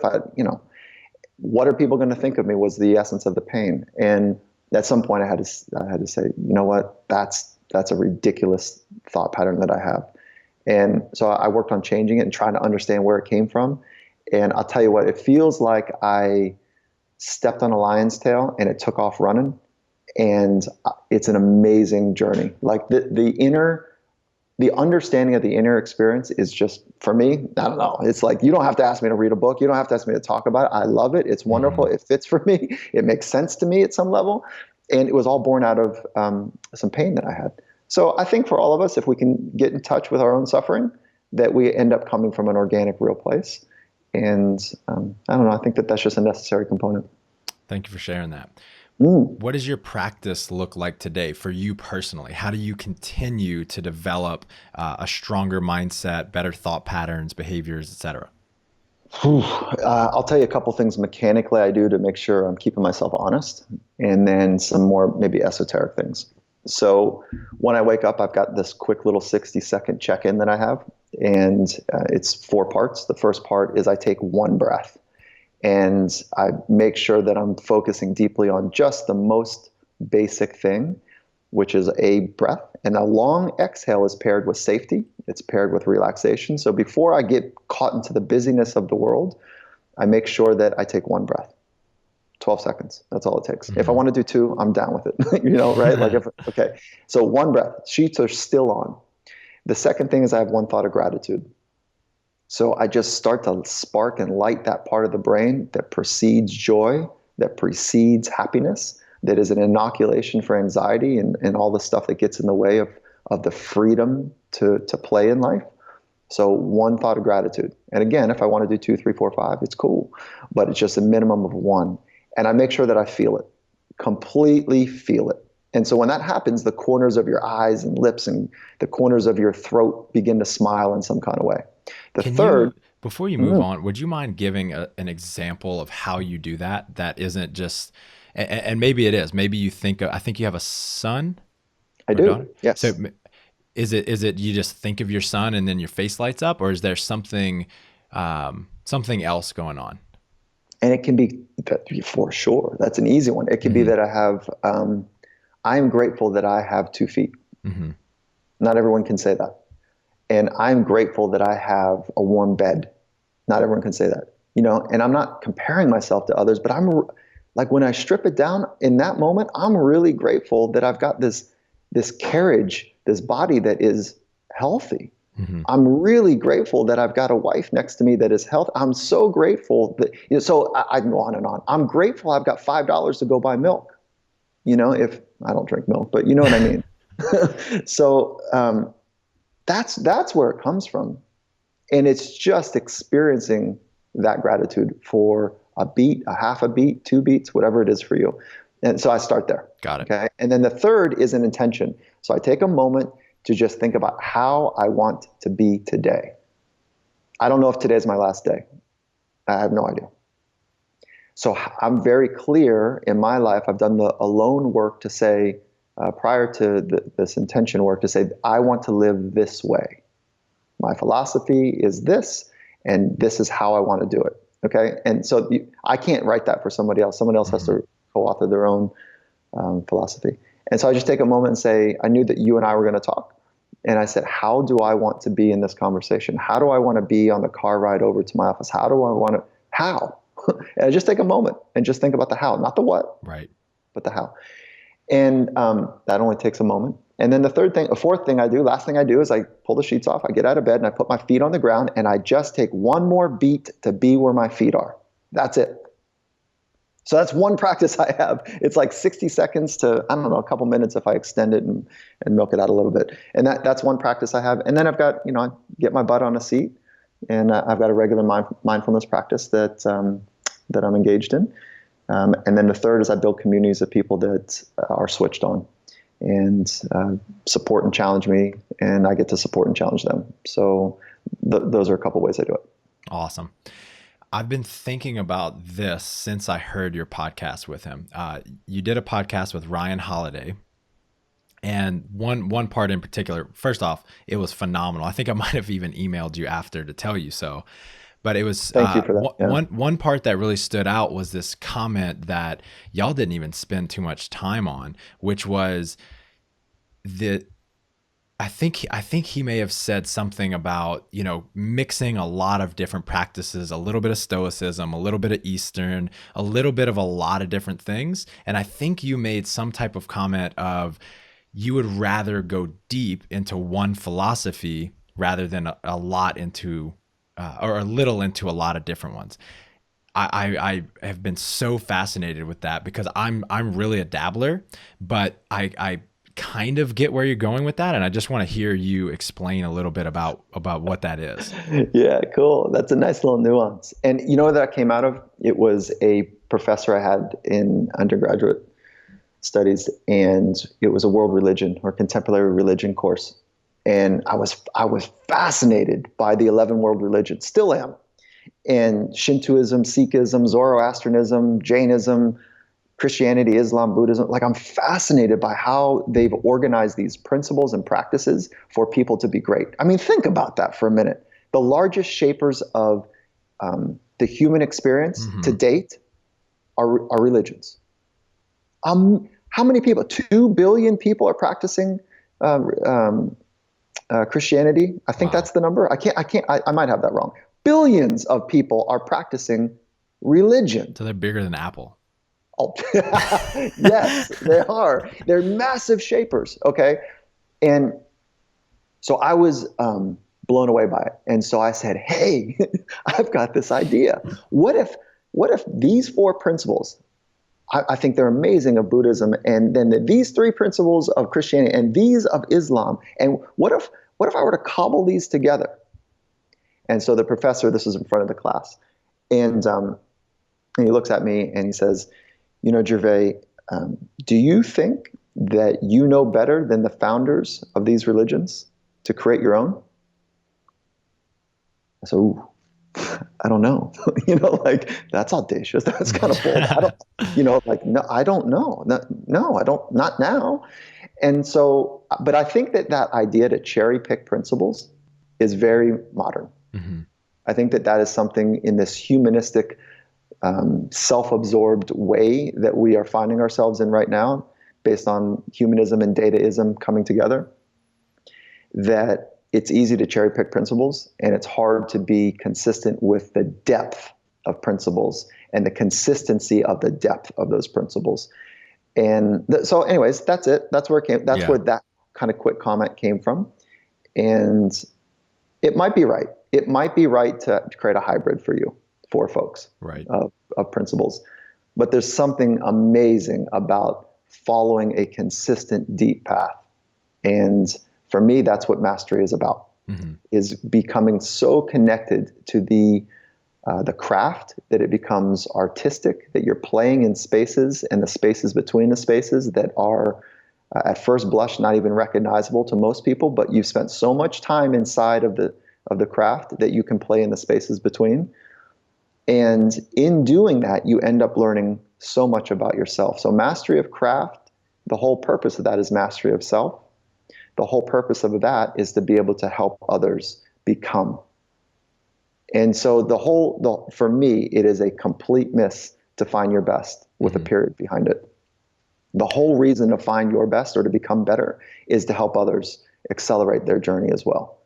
what are people going to think of me, was the essence of the pain. And at some point I had to say, you know what, that's a ridiculous thought pattern that I have. And so I worked on changing it and trying to understand where it came from. And I'll tell you what, it feels like I stepped on a lion's tail and it took off running. And it's an amazing journey. Like the understanding of the inner experience is just, for me, I don't know. It's like, you don't have to ask me to read a book. You don't have to ask me to talk about it. I love it. It's wonderful. It fits for me. It makes sense to me at some level. And it was all born out of some pain that I had. So I think for all of us, if we can get in touch with our own suffering, that we end up coming from an organic, real place. And I don't know. I think that's just a necessary component.
Thank you for sharing that. What does your practice look like today for you personally? How do you continue to develop a stronger mindset, better thought patterns, behaviors, etc.?
I'll tell you a couple things mechanically I do to make sure I'm keeping myself honest, and then some more maybe esoteric things. So when I wake up, I've got this quick little 60-second check-in that I have, and it's 4 parts. The first part is I take 1 breath, and I make sure that I'm focusing deeply on just the most basic thing, which is a breath. And a long exhale is paired with safety. It's paired with relaxation. So before I get caught into the busyness of the world, I make sure that I take 1 breath. 12 seconds. That's all it takes. Mm-hmm. If I want to do 2, I'm down with it. Right? Okay. So 1 breath. Sheets are still on. The second thing is I have 1 thought of gratitude. So I just start to spark and light that part of the brain that precedes joy, that precedes happiness, that is an inoculation for anxiety and all the stuff that gets in the way of the freedom to play in life. So 1 thought of gratitude. And again, if I want to do 2, 3, 4, 5, it's cool. But it's just a minimum of 1. And I make sure that I feel it, completely feel it. And so when that happens, the corners of your eyes and lips and the corners of your throat begin to smile in some kind of way.
Before you move on, would you mind giving an example of how you do that? That isn't just, and maybe it is, maybe you I think you have a son?
I do, daughter? Yes.
So is it you just think of your son and then your face lights up, or is there something else going on?
And it can be, for sure, that's an easy one. It can be that I have, I'm grateful that I have 2 feet. Mm-hmm. Not everyone can say that. And I'm grateful that I have a warm bed. Not everyone can say that, and I'm not comparing myself to others, but I'm like, when I strip it down in that moment, I'm really grateful that I've got this carriage, this body that is healthy. Mm-hmm. I'm really grateful that I've got a wife next to me that is healthy. I'm so grateful that, so I can go on and on. I'm grateful I've got $5 to go buy milk, if I don't drink milk, but you know what I mean? So that's where it comes from. And it's just experiencing that gratitude for a beat, a half a beat, 2 beats, whatever it is for you. And so I start there.
Got it.
Okay. And then the third is an intention. So I take a moment to just think about how I want to be today. I don't know if today's my last day. I have no idea. So I'm very clear in my life. I've done the alone work to say, prior to this intention work, to say, I want to live this way. My philosophy is this, and this is how I want to do it. Okay. And so I can't write that for somebody else. Someone else has to co-author their own philosophy. And so I just take a moment and say, I knew that you and I were going to talk. And I said, how do I want to be in this conversation? How do I want to be on the car ride over to my office? How? And I just take a moment and just think about the how, not the what,
right?
But the how. And that only takes a moment. And then last thing I do is I pull the sheets off, I get out of bed and I put my feet on the ground and I just take 1 more beat to be where my feet are. That's it. So that's 1 practice I have. It's like 60 seconds to, I don't know, a couple minutes if I extend it and milk it out a little bit. And that's 1 practice I have. And then I've got, I get my butt on a seat and I've got a regular mindfulness practice that I'm engaged in. And then the third is I build communities of people that are switched on and support and challenge me, and I get to support and challenge them. So those are a couple ways I do it.
Awesome. I've been thinking about this since I heard your podcast with him. You did a podcast with Ryan Holiday, and one part in particular, first off, it was phenomenal. I think I might have even emailed you after to tell you so. But it was
Thank you for that. Yeah.
One part that really stood out was this comment that y'all didn't even spend too much time on, which was I think he may have said something about, mixing a lot of different practices, a little bit of Stoicism, a little bit of Eastern, a little bit of a lot of different things. And I think you made some type of comment of you would rather go deep into one philosophy rather than a lot into or a little into a lot of different ones. I have been so fascinated with that because I'm really a dabbler, but I kind of get where you're going with that, and I just want to hear you explain a little bit about what that is.
Yeah, cool. That's a nice little nuance. And you know what that came out of? It was a professor I had in undergraduate studies, and it was a world religion or contemporary religion course. And I was fascinated by the 11 world religions, still am. And Shintoism, Sikhism, Zoroastrianism, Jainism, Christianity, Islam, Buddhism. Like, I'm fascinated by how they've organized these principles and practices for people to be great. I mean, think about that for a minute. The largest shapers of the human experience to date are religions. How many people? 2 billion people are practicing Christianity. I think that's the number. I might have that wrong. Billions of people are practicing religion.
So they're bigger than Apple.
Oh, yes, they are. They're massive shapers. Okay. And so I was blown away by it. And so I said, hey, I've got this idea. What if these 4 principles, I think they're amazing, of Buddhism, and then these 3 principles of Christianity and these of Islam, and what if I were to cobble these together? And so the professor, this is in front of the class, and he looks at me and he says, Gervais, do you think that you know better than the founders of these religions to create your own? I said, ooh, I don't know. Like, that's audacious. That's kind of bold. No, I don't know. No, I don't, not now. And so, but I think that idea to cherry pick principles is very modern. Mm-hmm. I think that is something in this humanistic, self-absorbed way that we are finding ourselves in right now, based on humanism and dataism coming together, that it's easy to cherry pick principles, and it's hard to be consistent with the depth of principles and the consistency of the depth of those principles. And so anyways, that's it. That's where it came. That's where that kind of quick comment came from. And it might be right. It might be right to create a hybrid for folks,
right,
of principles. But there's something amazing about following a consistent, deep path. And for me, that's what mastery is about, is becoming so connected to the craft that it becomes artistic, that you're playing in spaces and the spaces between the spaces that are at first blush not even recognizable to most people, but you've spent so much time inside of the craft that you can play in the spaces between. And in doing that, you end up learning so much about yourself. So mastery of craft, the whole purpose of that is mastery of self. The whole purpose of that is to be able to help others become. And so for me, it is a complete miss to find your best with a period behind it. The whole reason to find your best or to become better is to help others accelerate their journey as well.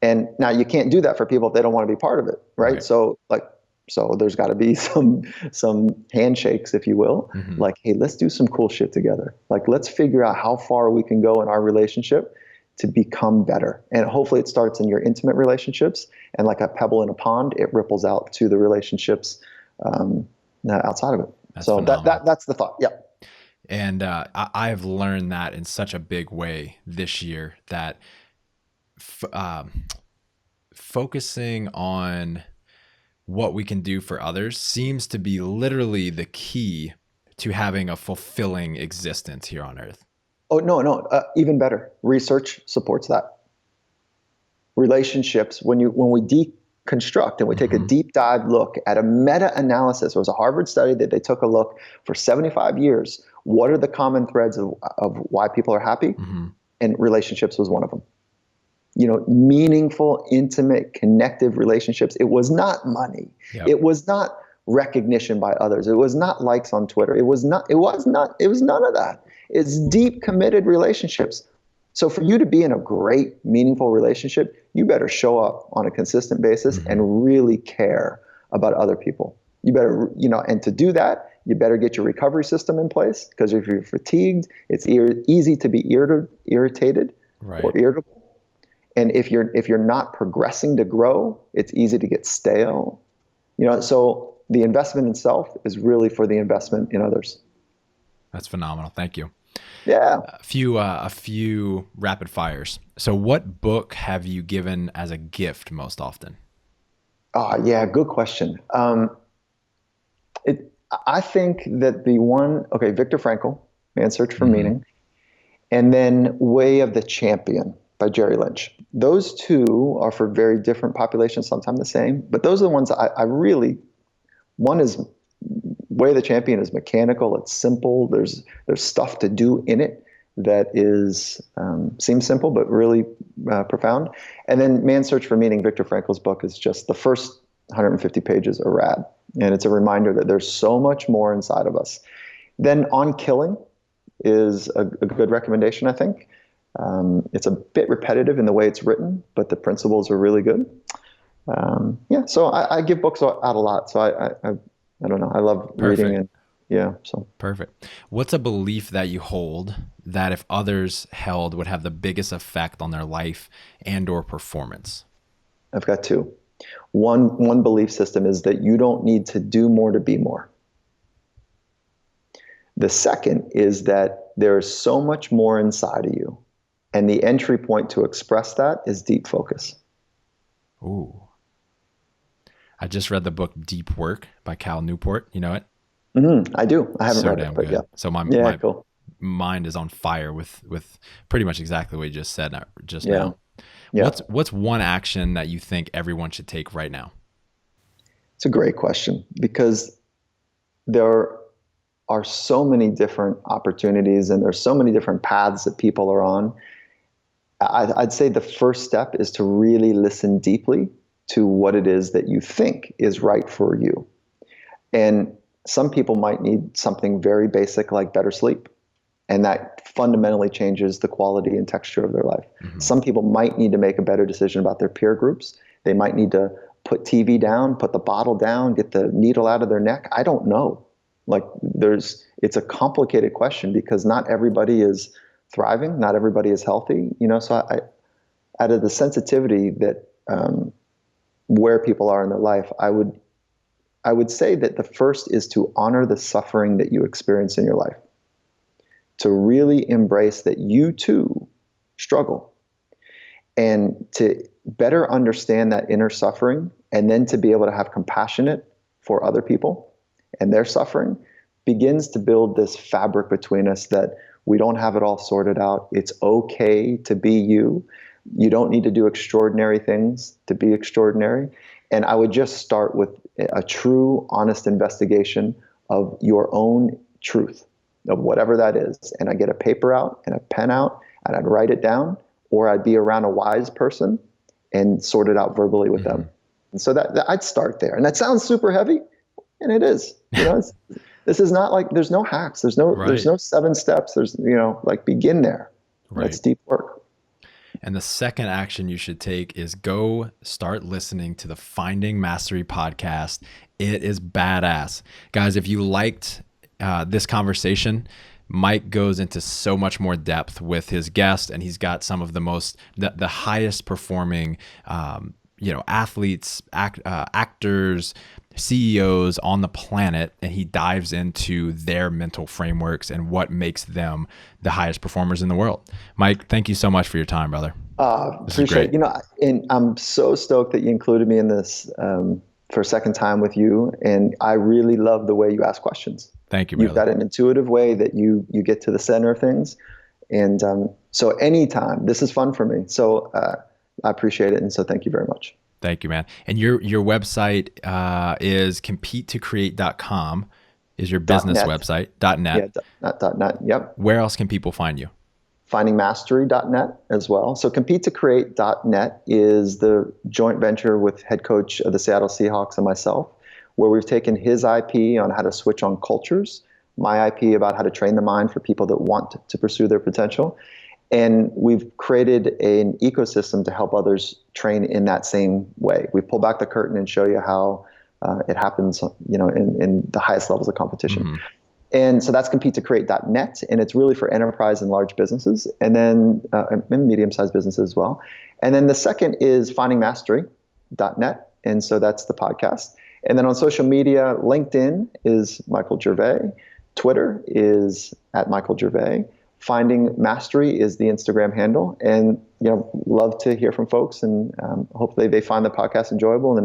And now you can't do that for people if they don't want to be part of it, right? So there's got to be some handshakes, if you will. Like, hey, let's do some cool shit together. Like, let's figure out how far we can go in our relationship to become better. And hopefully it starts in your intimate relationships, and like a pebble in a pond, it ripples out to the relationships outside of it. That's the thought. Yeah.
And I've learned that in such a big way this year, that focusing on what we can do for others seems to be literally the key to having a fulfilling existence here on earth.
Oh, no. Even better. Research supports that. Relationships, when we deconstruct and we take a deep dive look at a meta-analysis, there was a Harvard study that they took a look for 75 years. What are the common threads of why people are happy? And relationships was one of them. Meaningful, intimate, connective relationships. It was not money. Yep. It was not recognition by others. It was not likes on Twitter. It was none of that. It's deep, committed relationships. So for you to be in a great, meaningful relationship, you better show up on a consistent basis and really care about other people. You better, and to do that, you better get your recovery system in place, because if you're fatigued, it's easy to be irritated or irritable. And if you're not progressing to grow, it's easy to get stale. So the investment in self is really for the investment in others.
That's phenomenal. Thank you.
Yeah.
A few rapid fires. So what book have you given as a gift most often?
Yeah, good question. I think that the one, Viktor Frankl, Man's Search for Meaning, and then Way of the Champion by Jerry Lynch. Those two are for very different populations, sometimes the same, but those are the ones I really, one is Way of the Champion is mechanical. It's simple. There's stuff to do in it that is seems simple but really profound. And then Man's Search for Meaning, Viktor Frankl's book, is just the first 150 pages are rad, and it's a reminder that there's so much more inside of us. Then On Killing is a good recommendation, I think. It's a bit repetitive in the way it's written, but the principles are really good. So I give books out a lot. So I don't know. I love reading, and so.
Perfect. What's a belief that you hold that if others held would have the biggest effect on their life and or performance?
I've got two. One belief system is that you don't need to do more to be more. The second is that there is so much more inside of you, and the entry point to express that is deep focus.
Ooh. I just read the book Deep Work by Newport. You know it?
I do. I haven't read it, but
good.
yeah.
So my
cool.
mind is on fire with pretty much exactly what you just said just
Yeah.
now.
Yeah.
What's one action that you think everyone should take right now?
It's a great question, because there are so many different opportunities and there's so many different paths that people are on. I'd say the first step is to really listen deeply to what it is that you think is right for you. And some people might need something very basic like better sleep, and that fundamentally changes the quality and texture of their life. Mm-hmm. Some people might need to make a better decision about their peer groups. They might need to put TV down, put the bottle down, get the needle out of their neck. I don't know. It's a complicated question because not everybody is thriving, not everybody is healthy. So out of the sensitivity that where people are in their life, I would say that the first is to honor the suffering that you experience in your life, to really embrace that you too struggle, and to better understand that inner suffering, and then to be able to have compassion for other people and their suffering begins to build this fabric between us that we don't have it all sorted out. It's okay to be you. You don't need to do extraordinary things to be extraordinary. And I would just start with a true, honest investigation of your own truth, of whatever that is. And I get a paper out and a pen out, and I'd write it down, or I'd be around a wise person and sort it out verbally with them. And so that I'd start there. And that sounds super heavy, and it is. This is not like, there's no hacks. There's no 7 steps. There's, begin there. Right. That's deep work.
And the second action you should take is go start listening to the Finding Mastery podcast. It is badass. Guys, if you liked this conversation, Mike goes into so much more depth with his guest, and he's got some of the highest performing athletes, actors, CEOs on the planet, and he dives into their mental frameworks and what makes them the highest performers in the world. Mike, thank you so much for your time, brother.
Appreciate it. And I'm so stoked that you included me in this for a second time with you, and I really love the way you ask questions.
Thank you, brother.
You've got an intuitive way that you get to the center of things, and so anytime, this is fun for me. So I appreciate it, and so thank you very much.
Thank you, man. And your website is competetocreate.com is your business website, .net.
Yeah, .net, yep.
Where else can people find you?
Findingmastery.net as well. So competetocreate.net is the joint venture with head coach of the Seattle Seahawks and myself, where we've taken his IP on how to switch on cultures, my IP about how to train the mind for people that want to pursue their potential. And we've created an ecosystem to help others train in that same way. We pull back the curtain and show you how it happens, in the highest levels of competition. Mm-hmm. And so that's competetocreate.net, and it's really for enterprise and large businesses, and then and medium-sized businesses as well. And then the second is findingmastery.net, and so that's the podcast. And then on social media, LinkedIn is Michael Gervais, Twitter is @MichaelGervais. Finding Mastery is the Instagram handle, and love to hear from folks, and hopefully they find the podcast enjoyable.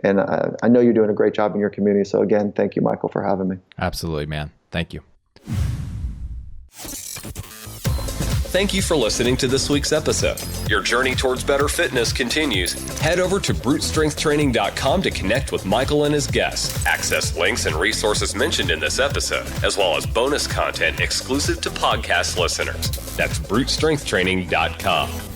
And I know you're doing a great job in your community. So again, thank you, Michael, for having me.
Absolutely, man. Thank you.
Thank you for listening to this week's episode. Your journey towards better fitness continues. Head over to brutestrengthtraining.com to connect with Michael and his guests. Access links and resources mentioned in this episode, as well as bonus content exclusive to podcast listeners. That's brutestrengthtraining.com.